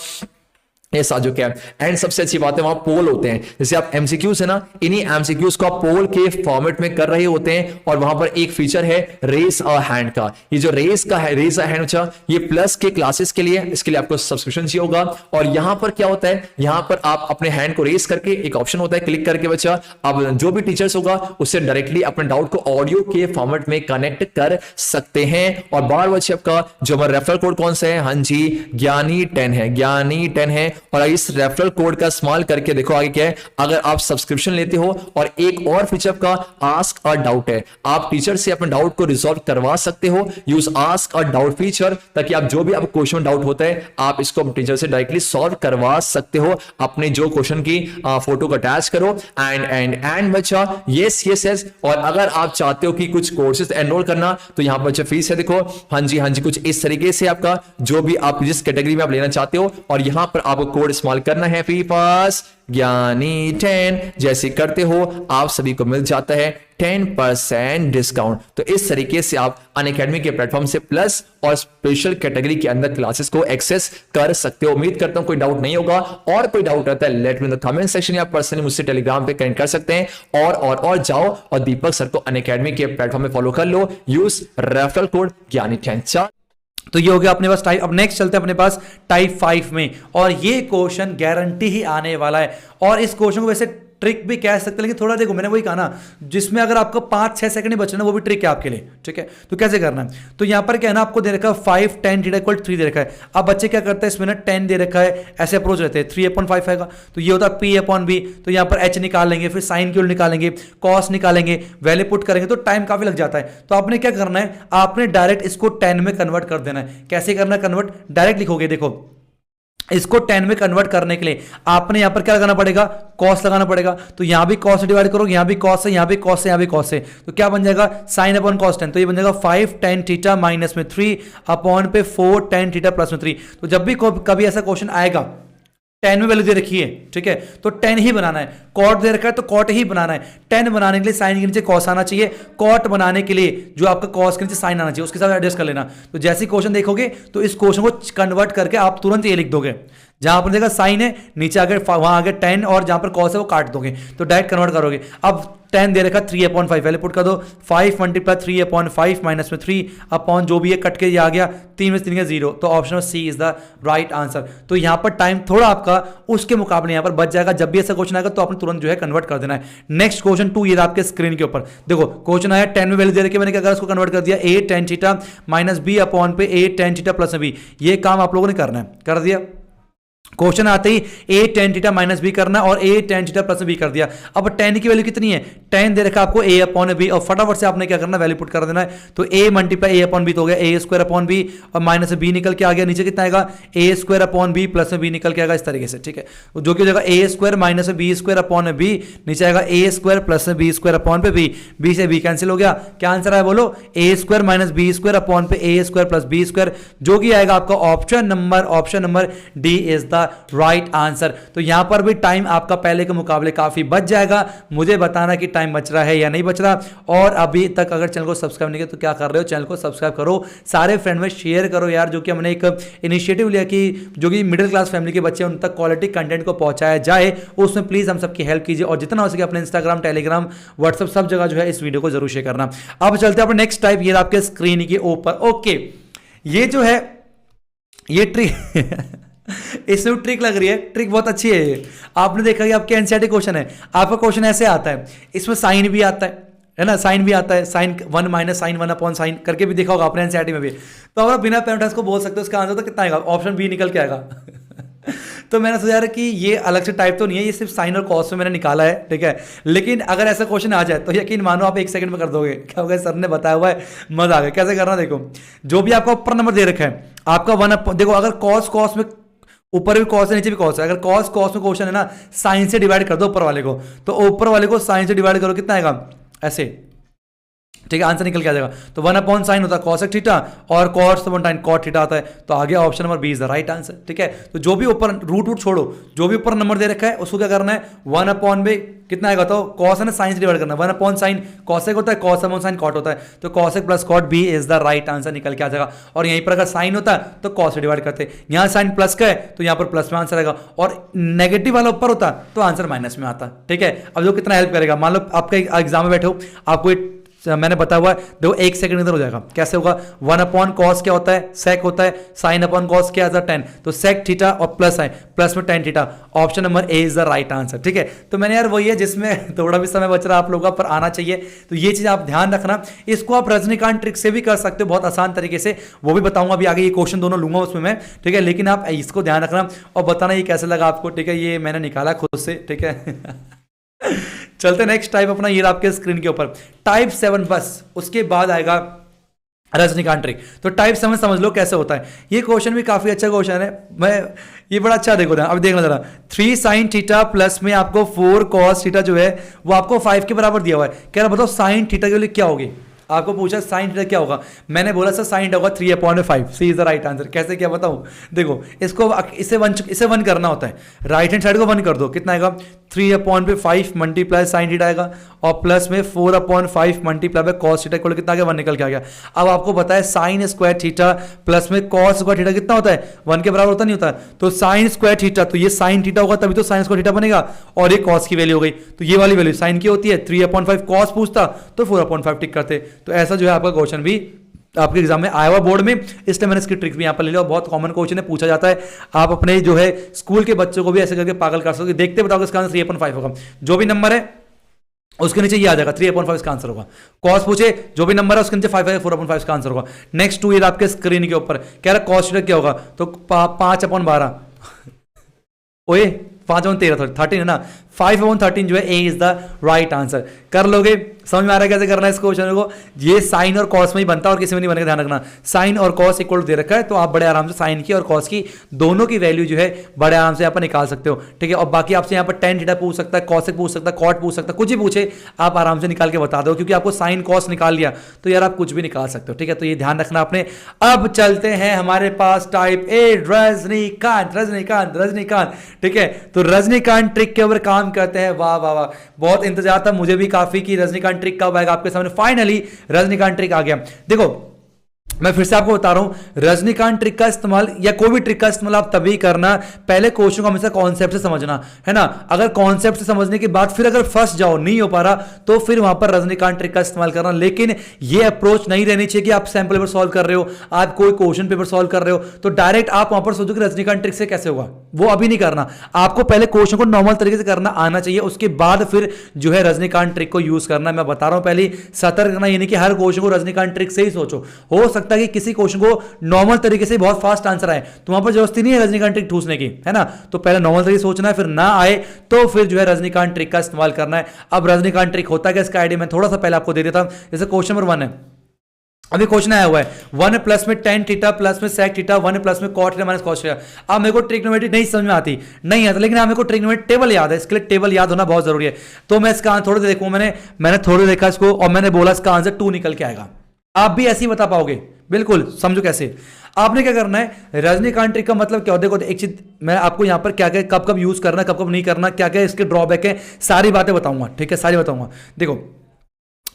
ये साजो क्या है। एंड सबसे अच्छी बात है वहां पोल होते हैं, जैसे आप एमसीक्यूज है ना, इन्हीं एमसीक्यूज को आप पोल के फॉर्मेट में कर रहे होते हैं। और वहां पर एक फीचर है रेस अ हैंड का। ये जो रेस अ हैंड बच्चा, ये प्लस के क्लासेस के लिए, इसके लिए आपको सब्सक्रिप्शन चाहिए होगा। और यहां पर क्या होता है, यहां पर आप अपने हैंड को रेस करके एक ऑप्शन होता है, क्लिक करके बच्चा अब जो भी टीचर्स होगा उससे डायरेक्टली अपने डाउट को ऑडियो के फॉर्मेट में कनेक्ट कर सकते हैं। और बार बच्चे आपका जो हमारा रेफरल कोड कौन सा है? हाँ जी, ज्ञानी 10 है। और इस रेफरल कोड का इस्तेमाल करके देखो आगे क्या है। अगर आप सब्सक्रिप्शन लेते हो और एक और फीचर का आस्क अ डाउट है, आप टीचर से अपने डाउट को रिजॉल्व करवा सकते हो। Use ask a doubt feature, ताकि आप जो भी आपको क्वेश्चन डाउट होता है आप इसको अपने टीचर से डायरेक्टली सॉल्व करवा सकते हो। अपने जो क्वेश्चन की फोटो को अटैच करो। एंड बच्चा यस। और अगर आप चाहते हो कि कुछ कोर्सेज एनरोल करना तो यहां पर बच्चा फीस है, देखो हाँ जी कुछ इस तरीके से आपका जो भी आप जिस कैटेगरी में आप लेना चाहते हो। और यहां पर आपको कोड इस्तेमाल करना है फ्री पास ज्ञानी 10। जैसे करते हो आप सभी को मिल जाता है 10% डिस्काउंट। तो इस तरीके से आप अनअकैडमी के प्लेटफॉर्म से प्लस और स्पेशल कैटेगरी के अंदर क्लासेस को एक्सेस कर सकते हो। उम्मीद करता हूं कोई डाउट नहीं होगा। और कोई डाउट रहता है let me in the comment section या पर्सनली मुझसे टेलीग्राम पे कनेक्ट कर सकते हैं। और जाओ और दीपक सर को अनअकैडमी के प्लेटफॉर्म में फॉलो कर लो। यूज रेफरल कोड ज्ञानी 10। तो ये हो गया अपने पास टाइप। अब नेक्स्ट चलते हैं अपने पास टाइप 5 में, और ये क्वेश्चन गारंटी ही आने वाला है। और इस क्वेश्चन को वैसे ट्रिक भी कह सकते हैं, लेकिन थोड़ा देखो मैंने वही कहा ना, जिसमें अगर आपको 5-6 सेकंड ही बचना वो भी ट्रिक है आपके लिए, ठीक है। तो कैसे करना है, तो यहां पर क्या है ना, आपको दे रखा है 5 tan थीटा इक्वल 3 दे रखा है। अब बच्चे क्या करते हैं, इसमें ना 10 दे रखा है, ऐसे अप्रोच रहते हैं, 3/5 आएगा तो ये होता है P/B। तो यहां पर H निकाल लेंगे, फिर साइन की निकालेंगे, कॉस निकालेंगे, वैल्यू पुट करेंगे, तो टाइम काफी लग जाता है। तो आपने क्या करना है, आपने डायरेक्ट इसको 10 में कन्वर्ट कर देना है। कैसे करना है कन्वर्ट, डायरेक्ट लिखोगे। देखो इसको 10 में कन्वर्ट करने के लिए आपने यहां पर क्या लगाना पड़ेगा, कॉस लगाना पड़ेगा। तो यहां भी कॉस से डिवाइड करोगे, यहां भी कॉस है, यहां भी कॉस है, यहां भी कॉस है, तो क्या बन जाएगा साइन अपॉन कॉस 10। तो ये बन जाएगा 5 tan थीटा माइनस में 3 अपॉन पे 4 tan थीटा प्लस में 3। तो जब भी कभी ऐसा क्वेश्चन आएगा 10 में वैल्यू दे रखी है, ठीक है, तो 10 ही बनाना है। कॉट दे रखा है तो कॉट ही बनाना है। 10 बनाने के लिए साइन के नीचे कॉस आना चाहिए, कॉट बनाने के लिए जो आपका कॉस के नीचे साइन आना चाहिए, उसके साथ एडजस्ट कर लेना। तो जैसे क्वेश्चन देखोगे तो इस क्वेश्चन को कन्वर्ट करके आप तुरंत ये लिख दोगे। जहां आपने देखा साइन है, नीचे आगे वहां आगे टेन, और जहां पर कॉस है वो काट दोगे तो डायरेक्ट कन्वर्ट करोगे। अब टेन दे रखा 3/5, पहले पुट कर दो 5 मल्टीप्लाई 3/5 माइनस में 3 अपॉन जो भी है कट के ये आ गया 3 में 3 का 0, तो option C is the right answer. तो यहां पर टाइम थोड़ा आपका उसके मुकाबले यहां पर बच जाएगा। जब भी ऐसा क्वेश्चन आएगा तो आपने तुरंत जो है कन्वर्ट कर देना है। नेक्स्ट क्वेश्चन 2 ये आपके स्क्रीन के ऊपर देखो, क्वेश्चन आया 10 में वैल्यू दे रखी, मैंने क्या करा उसको कन्वर्ट कर दिया a tan theta minus b upon पे a tan theta plus b। ये काम आप लोगों ने करना है, कर दिया। क्वेश्चन आते ही a tan theta minus b करना और a tan theta plus b कर दिया। अब tan की वैल्यू कितनी है, tan दे रखा आपको a अपॉन बी, और फटाफट से आपने क्या करना वैल्यू पुट कर देना है। तो a multiply a upon b तो हो गया a स्क्वायर अपॉन बी, और माइनस b निकल के आ गया, नीचे कितना आएगा a square upon b plus में b निकल के आएगा इस तरीके से, ठीक है। जो कि हो जाएगा a square minus b square upon b, नीचे आएगा a स्क्वायर प्लस में b स्क्वायर अपॉन पे b से b कैंसिल हो गया। क्या आंसर है बोलो, a square minus b square upon पे a square plus b square, जो कि आएगा आपका option number D is the right answer. तो यहां पर भी टाइम आपका पहले के मुकाबले काफी बच जाएगा। मुझे बताना कि टाइम बच रहा है या नहीं बच रहा। और अभी तक अगर चैनल को सब्सक्राइब नहीं किया तो क्या कर रहे हो, चैनल को सब्सक्राइब करो, सारे फ्रेंड में शेयर करो यार, जो कि हमने एक इनिशिएटिव लिया कि जो कि मिडिल क्लास फैमिली के बच्चे उन तक क्वालिटी कंटेंट को पहुंचाया जाए, उसमें प्लीज हम सबकी हेल्प कीजिए, और जितना हो सके अपने इंस्टाग्राम, टेलीग्राम, व्हाट्सएप सब जगह जो है इस वीडियो को जरूर शेयर करना। अब चलते हैं अपने नेक्स्ट टाइप, ये आपके स्क्रीन के ऊपर। ओके, ये जो है ये ट्रिक इसमें ट्रिक लग रही है, ट्रिक बहुत अच्छी है ये। आपने देखा कि आपके एनसीईआरटी क्वेश्चन है, आपका क्वेश्चन ऐसे आता है, इसमें साइन भी आता है ना, साइन भी आता है, sine 1 minus sine 1 upon sine करके भी देखा होगा आपने एनसीईआरटी में भी। तो आप बिना पेरेंट्स को बोल सकते हो, उसका आंसर तो कितना आएगा, ऑप्शन बी निकल के आएगा। तो मैंने सोचा कि ये अलग से टाइप तो नहीं है, ये सिर्फ साइन और कॉस में मैंने निकाला है, ठीक है। लेकिन अगर ऐसा क्वेश्चन आ जाए तो यकीन मानो आप 1 सेकंड में कर दोगे। क्या होगा, सर ने बताया हुआ है, मजा आ गया। कैसे करना देखो, जो भी आपका ऊपर नंबर दे रखा है आपका 1 देखो, अगर कॉस में ऊपर भी कॉस है नीचे भी कॉस है, अगर कॉस में क्वेश्चन है ना, साइन से डिवाइड कर दो ऊपर वाले को, तो ऊपर वाले को साइन से डिवाइड करो, कितना आएगा ऐसे, ठीक है, आंसर निकल के आ जाएगा। तो 1 अपॉन साइन होता है cosec थीटा, और cos upon tan cot theta आता है, तो आगे option number B is the right answer, ठीक है। तो जो भी ऊपर रूट छोड़ो, जो भी ऊपर नंबर दे रखा है उसको क्या करना है, 1 अपॉन बी कितना आएगा, तो cos है ना, साइन से डिवाइड करना, 1 अपॉन साइन cosec होता है, cos अपॉन साइन cot होता है, तो cosec plus cot B is the right answer निकल के आ जाएगा। और यहीं पर अगर साइन होता है तो cos से डिवाइड करते, यहाँ साइन प्लस का है तो यहाँ पर प्लस में आंसर आएगा, और नेगेटिव वाला ऊपर होता तो आंसर माइनस में आता, ठीक है। अब जो कितना हेल्प करेगा, मान लो आपका एग्जाम में बैठे हो, आपको मैंने बताया हुआ है, देखो 1 सेकंड इधर हो जाएगा, कैसे होगा, 1 अपॉन कॉस क्या होता है, सेक होता है, साइन अपॉन कॉस क्या है, tan, तो सेक थीटा और प्लस है, प्लस में tan theta, option number A is the right answer, ठीक है। तो मैंने यार वही है जिसमें थोड़ा भी समय बच रहा है आप लोगों का, पर आना चाहिए, तो ये चीज आप ध्यान रखना। इसको आप रजनीकांत ट्रिक से भी कर सकते हो बहुत आसान तरीके से, वो भी बताऊंगा अभी आगे, ये क्वेश्चन दोनों लूंगा उसमें मैं, ठीक है। लेकिन आप इसको ध्यान रखना और बताना ये कैसे लगा आपको, ठीक है। ये मैंने निकाला खुद से, ठीक है। चलते नेक्स्ट टाइप अपना, ये आपके स्क्रीन के ऊपर टाइप 7, बस उसके बाद आएगा रजनीकांत ट्रिक। तो टाइप 7 समझ लो कैसे होता है। ये क्वेश्चन भी काफी अच्छा क्वेश्चन है, मैं ये बड़ा अच्छा देखो, अब देखना जरा, 3 साइन थीटा प्लस में आपको 4 कॉस थीटा जो है वो आपको 5 के बराबर दिया हुआ है। कह रहा बताओ साइन थीटा के लिए क्या होगी, आपको पूछा साइन थीटा क्या होगा, मैंने बोला सर साइन होगा 3/5, सी इज द राइट आंसर। कैसे क्या बताऊं, देखो इसको इसे वन करना होता है, राइट हैंड साइड को 1 कर दो, कितना आएगा 3/5 मल्टीप्लाई साइन थीटा आएगा, और प्लस में 4/5 मल्टीप्लाई बाय कॉस थीटा को कितना आ गया, 1 निकल के आ गया। अब आपको पता है साइन स्क्वायर थीटा प्लस में कॉस स्क्वायर थीटा कितना होता है, 1 के बराबर होता नहीं होता, तो साइन स्क्वायर थीटा, तो ये साइन थीटा होगा तभी तो साइन स्क्वायर थीटा बनेगा, और ये कॉस की वैल्यू हो गई, तो ये वाली वैल्यू साइन की होती है, 3/5 कॉस पूछता तो 4/5 टिक करते। तो ऐसा जो है आपका क्वेश्चन भी आपके एग्जाम में आया हुआ बोर्ड में, इसलिए मैंने इसकी ट्रिक भी यहां पर ले लिया। बहुत कॉमन क्वेश्चन है, पूछा जाता है, आप अपने जो है स्कूल के बच्चों को भी ऐसे करके पागल कर सकते हो। देखते बताओ इसका आंसर 3/5 होगा, जो भी नंबर है उसके नीचे ये आ जाएगा 3/5 इसका आंसर होगा। कॉस पूछे जो भी नंबर है उसके नीचे 5 4/5 इसका आंसर होगा। नेक्स्ट 2 ये आपके स्क्रीन के ऊपर कह रहा कॉस थीटा क्या होगा, तो 5/12 ओए 5/13 13 है ना, 5/13 जो है ए इज द राइट आंसर। कर लोगे, समझ में आ रहा है कैसे करना है इस क्वेश्चन को। ये साइन और कॉस में ही बनता है और किसी में नहीं बनेगा, ध्यान रखना। साइन और कॉस इक्वल दे रखा है तो आप बड़े आराम से साइन की और कॉस की दोनों की वैल्यू जो है बड़े आराम से यहाँ पर निकाल सकते हो, ठीक है। और बाकी आपसे यहाँ पर tan थीटा पूछ सकता है, कॉसेक पूछ सकता है, कॉट पूछ सकता है, कुछ ही पूछे आप आराम से निकाल के बता दो, क्योंकि आपको साइन कॉस निकाल लिया तो यार आप कुछ भी निकाल सकते हो, ठीक है। तो ये ध्यान रखना आपने। अब चलते हैं हमारे पास टाइप 8 रजनीकांत, रजनीकांत, रजनीकांत, ठीक है। तो रजनीकांत ट्रिक के ऊपर काम करते हैं। वाह वाह वाह, बहुत इंतजार था मुझे भी काफी कि रजनीकांत ट्रिक कब आएगा आपके सामने। फाइनली रजनीकांत ट्रिक आ गया। देखो मैं फिर से आपको बता रहा हूं, रजनीकांत ट्रिक का इस्तेमाल या कोई भी ट्रिक का इस्तेमाल आप तभी करना, पहले क्वेश्चन को हमेशा कॉन्सेप्ट से समझना है ना। अगर कॉन्सेप्ट से समझने के बाद फिर अगर फंस जाओ, नहीं हो पा रहा, तो फिर वहां पर रजनीकांत ट्रिक का इस्तेमाल करना। लेकिन ये अप्रोच नहीं रहनी चाहिए कि आप सैंपल पेपर सॉल्व कर रहे हो, आप कोई क्वेश्चन पेपर सॉल्व कर रहे हो तो डायरेक्ट आप वहां पर सोचो कि रजनीकांत ट्रिक से कैसे होगा, वो अभी नहीं करना। आपको पहले क्वेश्चन को नॉर्मल तरीके से करना आना चाहिए, उसके बाद फिर जो है रजनीकांत ट्रिक को यूज करना। मैं बता रहा हूं पहले सतर्क रहना, यानी कि हर क्वेश्चन को रजनीकांत ट्रिक से ही सोचो। हो सकता है कि किसी क्वेश्चन को नॉर्मल तरीके से बहुत फास्ट आंसर आए, तो वहां पर जरूरत नहीं है रजनीकांत ट्रिक ठूसने की, है ना। तो पहले नॉर्मल तरीके से सोचना है, फिर ना आए तो फिर जो है रजनीकांत ट्रिक का इस्तेमाल करना है। अब रजनीकांत ट्रिक होता है इसका आइडिया मैं थोड़ा सा पहले आपको दे देता हूं। जैसे क्वेश्चन नंबर 1 है, अभी क्वेश्चन आया हुआ है 1 प्लस में tan थीटा प्लस में sec थीटा 1 प्लस में cot theta minus cos theta. अब मेरे को ट्रिग्नोमेट्री नहीं समझ में आती, नहीं आता, लेकिन मेरे को ट्रिग्नोमेट्री टेबल याद है, इसके लिए टेबल याद होना बहुत जरूरी है। तो मैं इसका थोड़े देखूं, मैंने थोड़े देखा इसको और मैंने बोला इसका आंसर 2 निकल के आएगा। आप भी ऐसे ही बता पाओगे, बिल्कुल समझो कैसे। आपने क्या करना है, रजनीकांत ट्रिक का मतलब क्या होता है, देखो एक चीज मैं आपको यहां पर क्या क्या कब कब यूज करना, कब कब नहीं करना, क्या क्या इसके ड्रॉबैक है, सारी बातें बताऊंगा, ठीक है, सारी बताऊंगा। देखो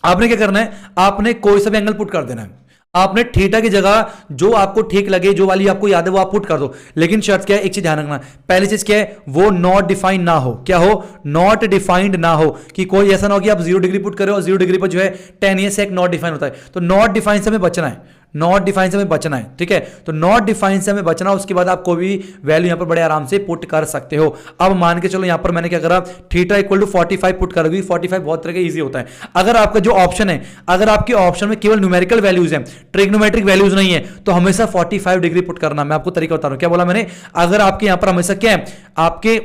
आपने क्या करना है, आपने कोई सा भी एंगल पुट कर देना है। आपने थीटा की जगह जो आपको ठीक लगे, जो वाली आपको याद है वो आप पुट कर दो, लेकिन शर्त क्या है, एक चीज ध्यान रखना, पहली चीज क्या है, वो नॉट डिफाइंड ना हो। क्या हो, नॉट डिफाइंड ना हो, कि कोई ऐसा ना हो कि आप 0 डिग्री पुट करो और 0 डिग्री पर जो है tan ये sec नॉट डिफाइन होता है। तो नॉट डिफाइन से हमें बचना है, नॉट डिफाइन से हमें बचना है, ठीक है। तो नॉट डिफाइन से हमें बचना, उसके बाद आप कोई भी वैल्यू यहां पर बड़े आराम से पुट कर सकते हो। अब मान के चलो यहां पर मैंने क्या करा, थीटा इक्वल टू 45 पुट कर, 45 बहुत तरह का इजी होता है। अगर आपका जो ऑप्शन है, अगर आपके ऑप्शन में केवल न्यूमेरिकल वैल्यूज है, ट्रिग्नोमेट्रिक वैल्यूज नहीं है, तो हमेशा 45 डिग्री पुट करना। मैं आपको तरीका बता रहा हूं, क्या बोला मैंने, अगर आपके यहां पर हमेशा क्या है, आपके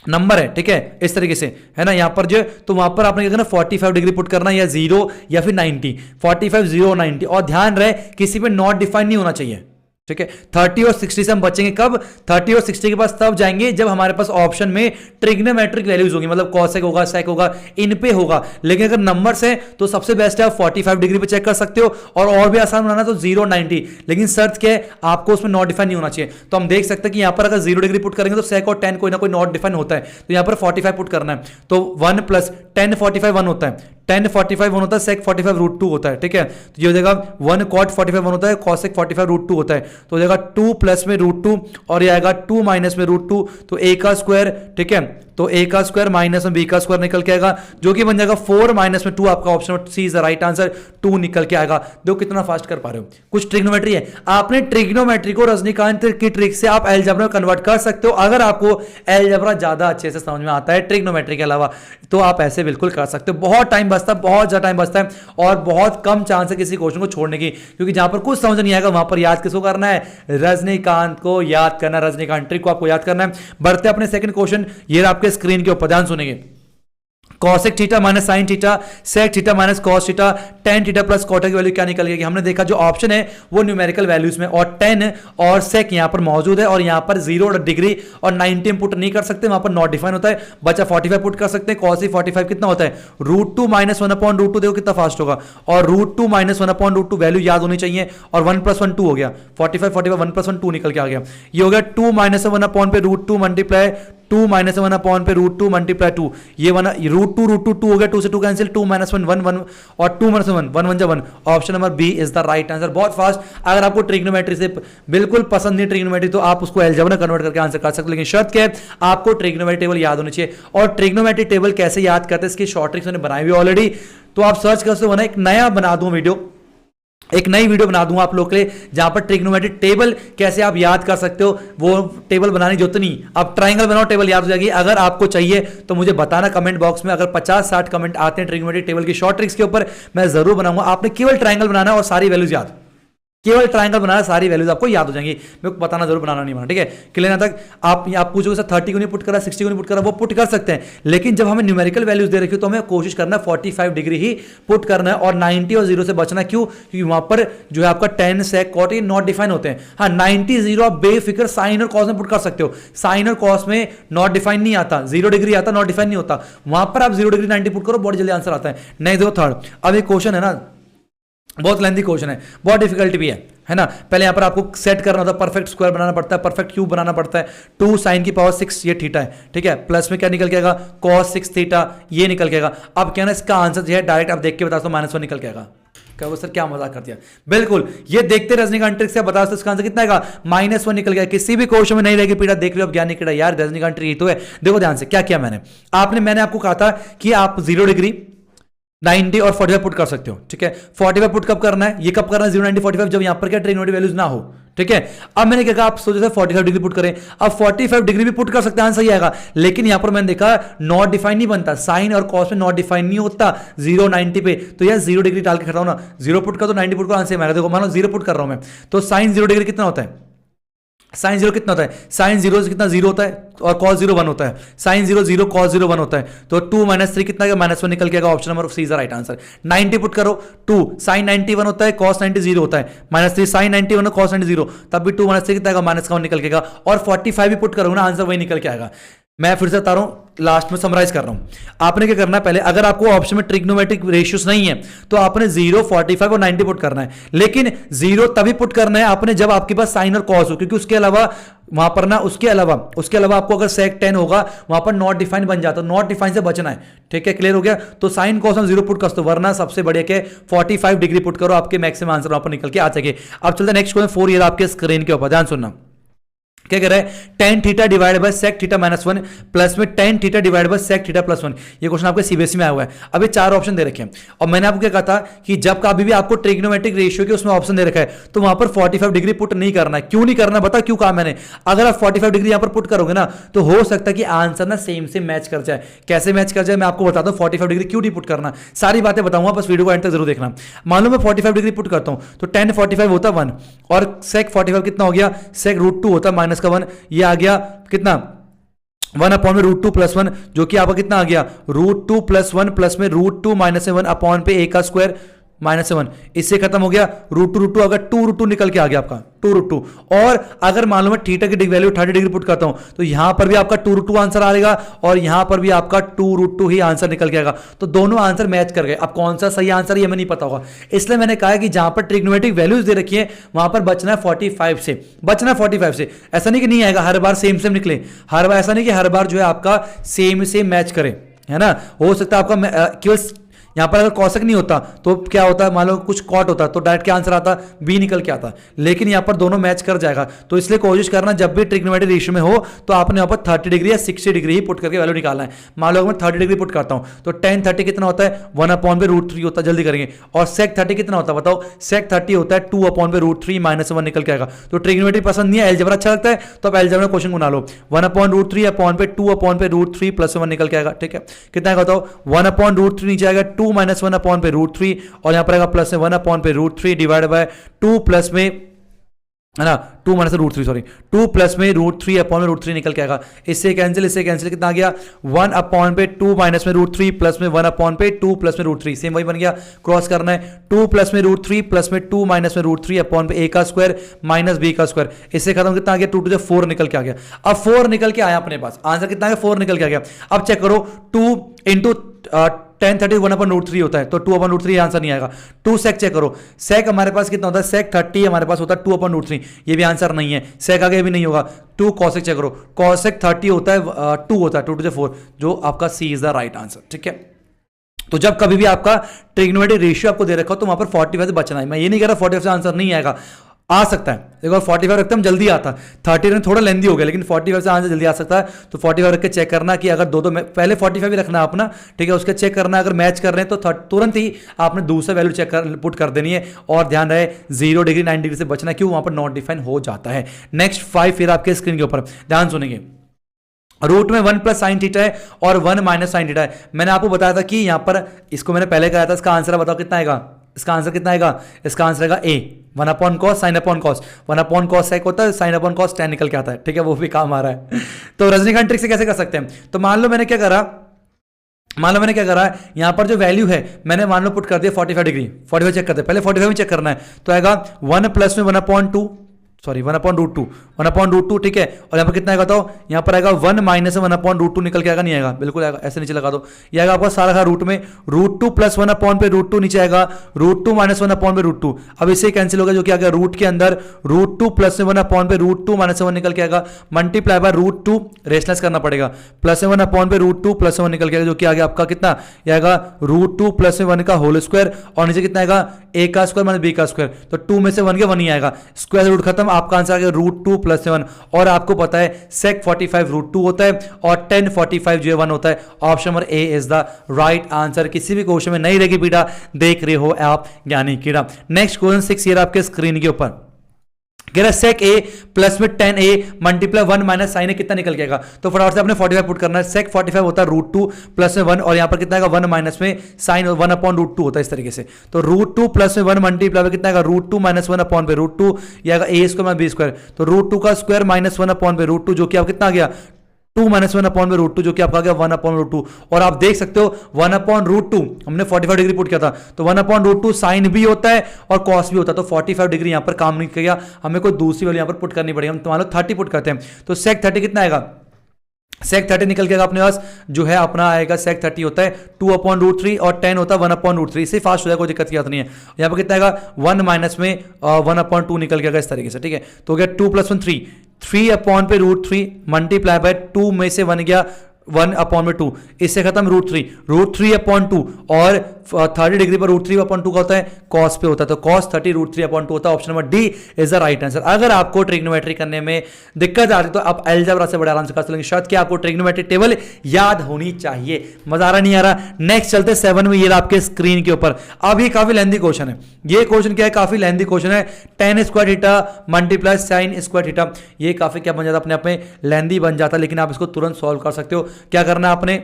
नंबर है, ठीक है, इस तरीके से है ना, यहां पर जो, तो वहां पर आपने क्या करना, 45 डिग्री पुट करना, या 0 या फिर 90, 45 0 90, और ध्यान रहे किसी पे नॉट डिफाइन नहीं होना चाहिए, ठीक है। 30 और 60 से हम बचेंगे कब, 30 और 60 के पास तब जाएंगे जब हमारे पास ऑप्शन में ट्रिग्नोमेट्रिक वैल्यूज होंगी, मतलब cosec होगा, sec होगा, इन पे होगा। लेकिन अगर नंबर्स है तो सबसे बेस्ट है आप 45 डिग्री पे चेक कर सकते हो, और भी आसान बनाना तो 0 90, लेकिन शर्त क्या है, आपको उसमें नॉट डिफाइन नहीं होना चाहिए। तो हम देख सकते हैं कि यहां पर अगर 0 डिग्री पुट करेंगे तो sec और tan कोई ना कोई नॉट डिफाइन होता है, तो यहां पर 45 पुट करना है। तो 1 प्लस tan 45 1 होता है, tan 45 1 होता है, sec 45 √2 होता है, ठीक है। तो ये हो जाएगा 1 cot 45 1 होता है, cosec 45 √2 होता है, तो हो जाएगा 2 प्लस में √2 और ये आएगा 2 माइनस में √2, तो a का स्क्वायर, ठीक है, तो a का स्क्वायर माइनस में b का स्क्वायर निकल के आएगा, जो कि बन जाएगा 4 माइनस में 2, आपका option C is the right answer, 2 निकल के आएगा। देखो कितना फास्ट कर पा रहे हो। कुछ ट्रिग्नोमेट्री है, आपने ट्रिग्नोमेट्री को रजनीकांत की ट्रिक से आप अलजेब्रा में कन्वर्ट कर सकते हो। अगर आपको अलजेब्रा ज्यादा अच्छे से समझ में आता है ट्रिग्नोमेट्री के अलावा, तो आप ऐसे बिल्कुल कर सकते हो। बहुत टाइम बचता है, बहुत ज्यादा टाइम बचता है, और बहुत कम चांस है किसी क्वेश्चन को छोड़ने की, क्योंकि जहां पर कुछ समझ नहीं आएगा वहां पर याद किसको करना है, रजनीकांत को याद करना, रजनीकांत ट्रिक को आपको याद करना है। बढ़ते अपने सेकंड क्वेश्चन, ये आपके स्क्रीन के ऊपर, ध्यान सुनेंगे। cosec theta minus sin theta sec theta minus cos theta tan theta plus cot की वैल्यू क्या निकल गई। हमने देखा जो ऑप्शन है वो न्यूमेरिकल वैल्यूज में, और tan और sec यहां पर मौजूद है, और यहां पर 0 डिग्री और 90 पुट नहीं कर सकते, वहां पर नॉट डिफाइन होता है। बचा 45 पुट कर सकते हैं। cos 45 कितना होता है, √2 माइनस 1/√2, देखो कितना फास्ट होगा, और √2 माइनस 1/√2 वैल्यू याद होनी चाहिए, और 1 + 1 2 हो गया, 45 1 + 1 2 निकल के आ गया। ये हो गया 2 माइनस 1 पे √2 मल्टीप्लाई 2 माइनस 1 पे √2 मल्टीप्लाई 2, ये √2 2 हो गया, 2 से 2 कैंसिल, 2 माइनस 1 1 1, और 2 माइनस 1 1 1 जा 1, option number B is the right answer. बहुत फास्ट। अगर आपको ट्रिग्नोमेट्री से बिल्कुल पसंद नहीं ट्रिग्नोमेट्री, तो आप उसको अलजेब्रा कन्वर्ट करके आंसर कर सकते हो, लेकिन शर्त क्या है, आपको ट्रिग्नोमेट्री टेबल याद होनी चाहिए। और ट्रिग्नोमेट्री टेबल कैसे याद करते हैं, इसकी शॉर्ट ट्रिक्स मैंने बनाई हुई ऑलरेडी, तो आप सर्च कर सकते हो। एक नया बना दूं वीडियो, एक नई वीडियो बना दूंगा आप लोग के लिए, जहां पर ट्रिग्नोमेट्री टेबल कैसे आप याद कर सकते हो, वो टेबल बनाने जो तो नहीं, आप ट्रायंगल बनाओ, टेबल याद हो जाएगी। अगर आपको चाहिए तो मुझे बताना कमेंट बॉक्स में, अगर 50-60 कमेंट आते हैं ट्रिग्नोमेट्री टेबल की शॉर्ट ट्रिक्स के ऊपर, मैं जरूर बनाऊंगा। आपने केवल ट्रायंगल बनाना और सारी वैल्यूज याद, केवल ट्रायंगल बनाना, सारी वैल्यूज आपको याद हो जाएंगी। मेरे को बताना जरूर, बनाना नहीं बना, ठीक है। क्लियर ना तक आप पूछोगे सर 30 को नहीं पुट करा, 60 को नहीं पुट करा, वो पुट कर सकते हैं, लेकिन जब हमें न्यूमेरिकल वैल्यूज दे रखी हो तो हमें कोशिश करना है 45 डिग्री ही पुट करना है, और 90 और 0 से बचना। क्यों, क्योंकि वहां पर जो है आपका tan sec cot ये नॉट डिफाइन होते हैं। हाँ 90 0 आप बेफिक्र साइन और कॉस में पुट कर सकते हो, साइन और कॉस में नॉट डिफाइन नहीं आता, 0 डिग्री आता, नॉट डिफाइन नहीं होता, वहां पर आप 0 डिग्री 90 पुट करो, बहुत जल्दी आंसर आता है। नहीं देखो थर्ड, अब एक क्वेश्चन है ना, बहुत लेंथी क्वेश्चन है, बहुत डिफिकल्टी भी है ना। पहले यहां पर आपको सेट करना होता है, परफेक्ट स्क्वायर बनाना पड़ता है, परफेक्ट क्यूब बनाना पड़ता है। 2 sin की पावर 6 ये थीटा है, ठीक है, प्लस में क्या निकल के आएगा, cos 6 थीटा ये निकल के आएगा। अब क्या ना, इसका आंसर जो है डायरेक्ट आप देख के बता दो, -1 निकल के आएगा। क्या वो सर क्या मजाक कर दिया, बिल्कुल ये देखते रजनीकांत ट्रिक से बता सकते इसका आंसर कितना आएगा, -1 निकल गया। किसी भी क्वेश्चन में नहीं रहेगी पीड़ा, देख लो अब ज्ञानी किड़ा यार रजनीकांत ट्रिक तो है। देखो ध्यान से क्या किया मैंने आपको कहा था कि आप 0 डिग्री 90 और 45 पुट कर सकते हो, ठीक है। 45 पुट कब करना है, ये कब करना है 0 90 45, जब यहां पर क्या ट्रिग्नोमेट्रिक वैल्यूज ना हो, ठीक है। अब मैंने क्या कहा, आप सोचे थे 45 डिग्री पुट करें, अब 45 डिग्री भी पुट कर सकते हैं, आंसर सही आएगा। लेकिन यहां पर मैंने देखा नॉट डिफाइन नहीं बनता, साइन और कॉस में नॉट डिफाइन नहीं होता 0 90 पे, तो यार 0 डिग्री डाल के खड़ा हूं ना, 0 पुट कर तो 90 पुट का आंसर आएगा। देखो मान लो 0 पुट कर रहा हूं मैं, तो साइन 0 डिग्री कितना होता है, साइन 0 कितना होता है, साइन 0 से कितना 0 होता है और cos 0 1 होता है, साइन 0 0 cos 0 1 होता है, तो 2 -3 कितना -1 निकल के आएगा, option number C is the right answer. 90 put करो, 2 साइन 90 1 होता है, cos 90 0 होता है, -3 साइन 90 1 cos 90 0, तब भी 2 -3 कितना आएगा -1 निकल के आएगा, और 45 भी पुट करोगे ना आंसर वही निकल के आएगा। मैं फिर से बता रहा हूं, लास्ट में समराइज कर रहा हूं, आपने क्या करना है, पहले अगर आपको ऑप्शन में ट्रिग्नोमेट्रिक रेशियोज नहीं है तो आपने 0 45 और 90 पुट करना है, लेकिन 0 तभी पुट करना है आपने जब आपके पास साइन और कॉस हो, क्योंकि उसके अलावा वहां पर ना उसके अलावा आपको अगर सेक 10 होगा वहां पर नॉट डिफाइन बन जाता है, नॉट डिफाइन से बचना है, ठीक है। क्लियर हो गया, तो साइन कॉस हम 0 पुट कर सकते, वरना सबसे बढ़िया के 45 डिग्री पुट करो, आपके मैक्सिमम आंसर वहां पर निकल के आ सके। अब चलते नेक्स्ट क्वेश्चन 4, ये आपके स्क्रीन के ऊपर ध्यान सुनना, क्या कह रहा है, tan theta divide by sec theta -1 plus में tan theta divide by sec theta +1। ये क्वेश्चन आपके सीबीएसई में आया हुआ है। अब ये 4 ऑप्शन दे रखे हैं, और मैंने आपको क्या कहा था कि जब कभी भी आपको ट्रिग्नोमेट्रिक रेशियो के उसमें ऑप्शन दे रखा है तो वहां पर 45 डिग्री पुट नहीं करना है। क्यों नहीं करना, बता क्यों कहा मैंने, अगर आप 45 डिग्री यहां पर पुट करोगे ना तो हो सकता है कि आंसर ना सेम से मैच कर जाए। कैसे मैच कर जाए मैं आपको बताता हूं, 45 डिग्री क्यों नहीं पुट करना, सारी बातें बताऊंगा, बस वीडियो को एंड तक जरूर देखना। मान लो मैं 45 डिग्री पुट करता हूं तो tan 45 होता 1 और sec 45 कितना हो गया, sec √2 होता -1, ये आ गया कितना 1 अपॉन में √2 + 1, जो कि आपका कितना आ गया √2 + 1 प्लस में √2 - 1 अपॉन पे a का स्क्वायर -1, इससे खत्म हो गया √2 अगर 2√2 निकल के आ गया आपका 2√2। और अगर मान लो मैं थीटा की वैल्यू 30 डिग्री पुट करता हूं तो यहां पर भी आपका 2√2 आंसर आएगा और यहां पर भी आपका 2√2 ही आंसर निकल के आएगा, तो दोनों आंसर मैच कर गए। अब कौन सा सही आंसर ये हमें नहीं पता होगा, इसलिए मैंने कहा कि जहां पर ट्रिग्नोमेट्रिक वैल्यूज दे रखी है वहां पर बचना है 45 से, बचना है 45 से। ऐसा नहीं कि नहीं आएगा हर बार सेम निकले, हर बार ऐसा नहीं कि हर बार जो है आपका सेम मैच करे, है ना। हो सकता है आपका केवल यहां पर अगर कौशक नहीं होता तो क्या होता, मान लो कुछ कॉट होता तो डायरेक्ट क्या आंसर आता, बी निकल के आता, लेकिन यहां पर दोनों मैच कर जाएगा। तो इसलिए कोशिश करना जब भी ट्रिग्नोमेट्रिक रेशियो में हो तो आपने यहां पर 30 डिग्री या 60 डिग्री ही पुट करके वैल्यू निकालना है। मान लो मैं 30 डिग्री पुट करता हूं तो tan 30 कितना होता है 1 अपॉन पे √3 होता है, जल्दी करेंगे। और sec 30 कितना होता है बताओ, sec 30 होता है 2 अपॉन पे √3 -1 निकल के आएगा। तो ट्रिग्नोमेट्री पसंद नहीं है, अलजेब्रा अच्छा लगता है तो आप अलजेब्रा क्वेश्चन बना लो, 1 अपॉन √3 अपॉन पे 2 अपॉन पे √3 + 1 निकल के आएगा, ठीक है। कितना आएगा बताओ, 1 अपॉन √3 नीचे आएगा 2 - 1 अपॉन √3 और यहां पर आएगा प्लस में 1 अपॉन पे √3 डिवाइड बाय 2 प्लस में, है ना, 2 - √3 सॉरी 2 प्लस में √3 अपॉन में √3 निकल के आएगा। इससे कैंसिल कितना आ गया 1 अपॉन पे 2 माइनस में √3 प्लस में 1 अपॉन पे 2 प्लस में √3, सेम वही बन गया, क्रॉस करना है 2 प्लस में √3 प्लस में 2 माइनस में √3 अपॉन पे a का स्क्वायर माइनस b का स्क्वायर। इससे खत्म कितना आ गया 2 to 4 निकल के आ गया। अब 4 निकल के आया अपने पास, आंसर कितना आ गया 4 निकल के आ गया। अब चेक करो 2 इंटू tan 30 1 अपॉन √3 होता है तो 2 अपॉन √3 आंसर नहीं आएगा। 2 sec चेक करो, sec हमारे पास कितना होता है sec 30 हमारे पास होता है 2 अपॉन √3, ये भी आंसर नहीं है, sec आगे भी नहीं होगा। 2 cosec चेक करो, cosec 30 होता है 2 होता है 2 to 4, जो आपका सी इज द राइट आंसर, ठीक है। तो जब कभी भी आपका ट्रिग्नोमेट्रिक रेशियो आपको दे रखा हो तो वहां पर 45 से बचना है। मैं ये नहीं कह रहा 45 से आंसर नहीं आएगा, आ सकता है, देखो 45 रखते हम जल्दी आता, 30 में थोड़ा लेंदी हो गया लेकिन 45 से आंसर जल्दी आ सकता है। तो 45 रख के चेक करना कि अगर दो पहले 45 भी रखना अपना, ठीक है, उसके चेक करना अगर मैच कर रहे हैं तो तुरंत ही आपने दूसरा वैल्यू चेक कर पुट कर देनी है। और ध्यान रहे 0 डिग्री 9 डिग्री से बचना, क्यों वहां पर नॉट डिफाइन हो जाता है। नेक्स्ट 5 फिर आपके स्क्रीन के ऊपर ध्यान सुनेंगे, रूट में 1 प्लस साइन थीटा है और 1 माइनस साइन थीटा है। मैंने आपको बताया था कि यहां पर इसको मैंने पहले कहा था, इसका आंसर बताओ कितना आएगा, इसका आंसर कितना आएगा, इसका आंसर आएगा ए 1 upon cos sine upon cos, 1 upon cos sec होता है, साइन अपॉन कॉस tan निकल के आता है, ठीक है, वो भी काम आ रहा है। तो रजनीकांत ट्रिक से कैसे कर सकते हैं, तो मान लो मैंने क्या करा, यहां पर जो वैल्यू है मैंने मान लो पुट कर दिया 45 डिग्री, 45 चेक करते हैं, पहले 45 में चेक करना है तो आएगा 1 प्लस में 1 अपॉन 2 सॉरी 1/√2, 1/√2, ठीक है। और यहाँ पर कितना आएगा बताओ, यहाँ पर आएगा 1 माइनस 1/√2 निकल के आएगा, नहीं आएगा, बिल्कुल आएगा, ऐसे नीचे लगा दो, ये आएगा आपका सारा रूट में √2 प्लस 1/√2 नीचे आएगा √2 माइनस 1/√2। अब इससे कैंसिल होगा जो कि आ गया रूट के अंदर √2 प्लस 1/√2 माइनस 1 निकल के आएगा, मल्टीप्लाई बाय √2, रेशनलाइज करना पड़ेगा, प्लस 1/√2 प्लस 1 निकल के आएगा जो कि आ गया आपका कितना, ये आएगा √2 प्लस 1 का होल स्क्वायर, और नीचे कितना आएगा a का स्क्वायर माइनस b का स्क्वायर, तो 2 में से 1 के 1 ही आएगा, स्क्वायर रूट खत्म, आपका आंसर आ गया √2 प्लस 1। और आपको पता है sec 45 √2 होता है और tan 45 जो है 1 होता है। Option number A is the right answer. किसी भी क्वेश्चन में नहीं रहेगी बेटा, देख रहे हो आप ज्ञानी कीड़ा। नेक्स्ट क्वेश्चन 6 ये आपके स्क्रीन के ऊपर कह रहा है sec a प्लस में tan a multiply 1 minus sin a कितना निकल के आएगा, तो फटाफट से आपने 45 पुट करना है। sec 45 होता है √2 प्लस में 1 और यहां पर कितना आएगा 1 माइनस में sin 1/√2 होता है इस तरीके से, तो √2 प्लस में 1 मल्टीप्लाई में कितना आएगा √2 माइनस 1/√2, ये आएगा a square minus b square, तो √2 का स्क्वायर माइनस 1/√2 जो कि आप कितना आ गया 2 माइनस 1/√2 जो कि आपका आ गया 1/√2। और आप देख सकते हो 1/√2 हमने 45 डिग्री पुट किया था, तो 1/√2 साइन भी होता है और कॉस भी होता है, तो 45 डिग्री यहां पर काम नहीं किया, हमें कोई दूसरी वैल्यू यहां पर पुट करनी पड़ेगी। हम मान लो 30 पुट करते हैं, तो sec 30 कितना आएगा, sec 30 निकल के अपने पास जो है अपना आएगा sec 30 होता है 2/√3 और tan होता है 1/√3, इससे फास्ट हो जाएगा, कोई दिक्कत की बात नहीं है। यहाँ पर कितना आएगा 1 माइनस में 1/2 निकल के इस तरीके से, ठीक है। तो हो गया 2 प्लस 1 3 मल्टीप्लाई बाय 2 में से 1 गया 1/2, इससे खत्म √3/2 और 30 डिग्री पर √3/2 का होता है cos पे होता है, तो cos 30 √3/2 होता है। Option number D is the right answer. अगर आपको ट्रिग्नोमेट्री करने में दिक्कत आ रही तो आप अलजेब्रा से बड़े आराम से कर लेंगे, शायद कि आपको ट्रिग्नोमेट्री टेबल याद होनी चाहिए। मजा आ रहा नहीं आ रहा। नेक्स्ट चलते 7 में, ये आपके स्क्रीन के ऊपर। अब ये काफी लेंथी क्वेश्चन है, ये क्वेश्चन क्या है, काफी लेंथी क्वेश्चन है। tan square theta multiply sin square theta, ये काफी क्या बन जाता अपने आप में लेंथी बन जाता, लेकिन आप इसको तुरंत सॉल्व कर सकते हो। क्या करना है आपने,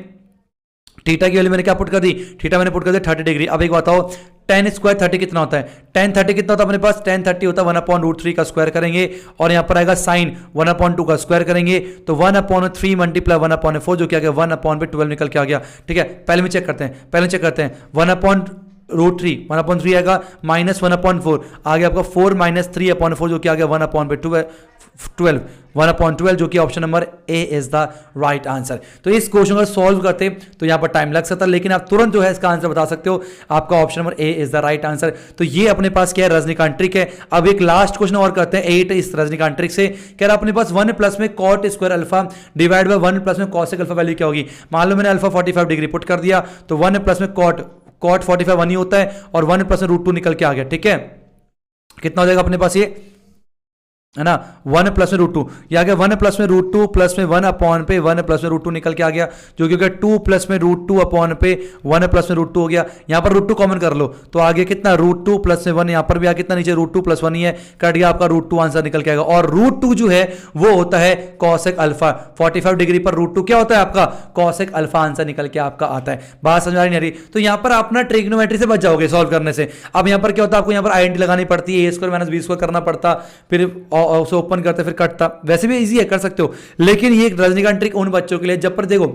थीटा की वैल्यू मैंने क्या पुट कर दी, थीटा मैंने पुट कर दिया 30 डिग्री। अब एक बताओ tan स्क्वायर 30 कितना होता है, tan 30 कितना होता है अपने पास, tan 30 होता है 1/√3 का स्क्वायर करेंगे और यहां पर आएगा sin 1/2 का स्क्वायर करेंगे, तो 1/3 मल्टीप्लाई 1/4 जो कि आ गया 1/12 निकल के आ गया, ठीक है। पहले में चेक करते हैं 1/√3 आएगा माइनस 1/4 आ गया आपका 4 माइनस 3/4 जो कि आ गया 1/12 जो कि option number A is the right answer. तो इस क्वेश्चन को सॉल्व करते तो यहां पर टाइम लग सकता है, लेकिन आप तुरंत जो है इसका आंसर बता सकते हो, आपका option number A is the right answer. तो ये अपने पास क्या है, रजनीकांत ट्रिक है। अब एक लास्ट क्वेश्चन और करते हैं 8 इस रजनीकांत ट्रिक से। कह रहा अपने पास 1 प्लस में cot square alpha divide by 1 plus में cosec अल्फा वैल्यू क्या होगी। मान लो मैंने अल्फा 45 डिग्री पुट कर दिया, तो 1 प्लस में cot 45 1 ही होता है और 1 प्लस में √2 निकल के आ गया, ठीक है। कितना हो जाएगा अपने पास, ये है ना 1 प्लस में √2, ये आ गया 1 प्लस में √2 प्लस में 1 प्लस में √2 निकल के आ गया, जो कि हो गया 2 प्लस में √2 1 प्लस में √2 हो गया। यहां पर √2 कॉमन कर लो तो आगे कितना √2 प्लस में 1, यहां पर भी आ कितना नीचे √2 प्लस 1 ही है, कट गया आपका √2 आंसर निकल के आएगा। और √2 जो है वो होता है cosec अल्फा, 45 डिग्री पर √2 क्या होता है आपका cosec अल्फा आंसर निकल के आपका आता है। बात समझ आ रही? तो यहां पर आप ना ट्रिग्नोमेट्री से बच जाओगे सॉल्व करने से। अब यहां पर क्या होता है, आपको यहां पर आइडेंटिटी लगानी पड़ती है, a square minus b square करना पड़ता, फिर उसे ओपन करते फिर कटता। वैसे भी इजी है, कर सकते हो, लेकिन ये रजनीकांत ट्रिक उन बच्चों के लिए जब पर देखो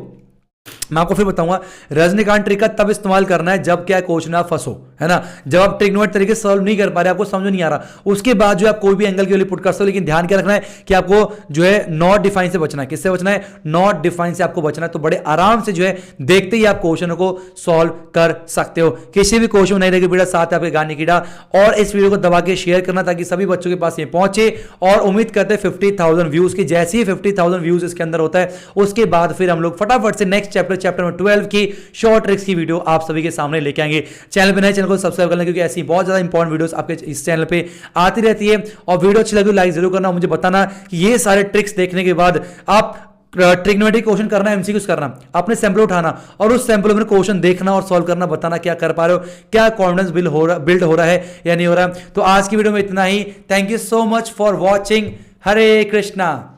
मैं आपको फिर बताऊंगा रजनीकांत ट्रिक का तब इस्तेमाल करना है जब क्या क्वेश्चन आप फंसो, है ना, जब आप ट्रिग्नोमेट्री तरीके से सॉल्व नहीं कर पा रहे, आपको समझ नहीं आ रहा, उसके बाद जो आप कोई भी एंगल की वैल्यू पुट कर सकते हो। लेकिन ध्यान क्या रखना है कि आपको जो है नॉट डिफाइन से बचना है। किससे बचना है? नॉट डिफाइन से आपको बचना है। तो बड़े आराम से जो है देखते ही आप क्वेश्चन को सॉल्व कर सकते हो। किसी भी क्वेश्चन नहीं रहेगी बेटा, साथ आपके गाने कीड़ा, और इस वीडियो को दबा के शेयर करना ताकि सभी बच्चों के पास ये पहुंचे। और उम्मीद करते हैं 50,000 व्यूज की, जैसे ही 50,000 व्यूज इसके अंदर होता है उसके बाद फिर हम लोग फटाफट से नेक्स्ट चैप्टर नंबर 12 की शॉर्ट ट्रिक्स की वीडियो आप सभी के सामने लेके आएंगे। चैनल पे नए, चैनल को सब्सक्राइब कर लें, क्योंकि ऐसी बहुत ज्यादा इंपॉर्टेंट वीडियोस आपके इस चैनल पे आती रहती है। और वीडियो अच्छी लगी लाइक जरूर करना, मुझे बताना कि ये सारे ट्रिक्स देखने के बाद आप ट्रिग्नोमेट्री क्वेश्चन करना, एमसीक्यूज करना, अपने सैंपल उठाना और उस सैंपल में क्वेश्चन देखना और सॉल्व करना, बताना क्या कर पा रहे हो, क्या कॉन्फिडेंस बिल्ड हो रहा है या नहीं हो रहा है। तो आज की वीडियो में इतना ही। Thank you so much for watching. Hare Krishna.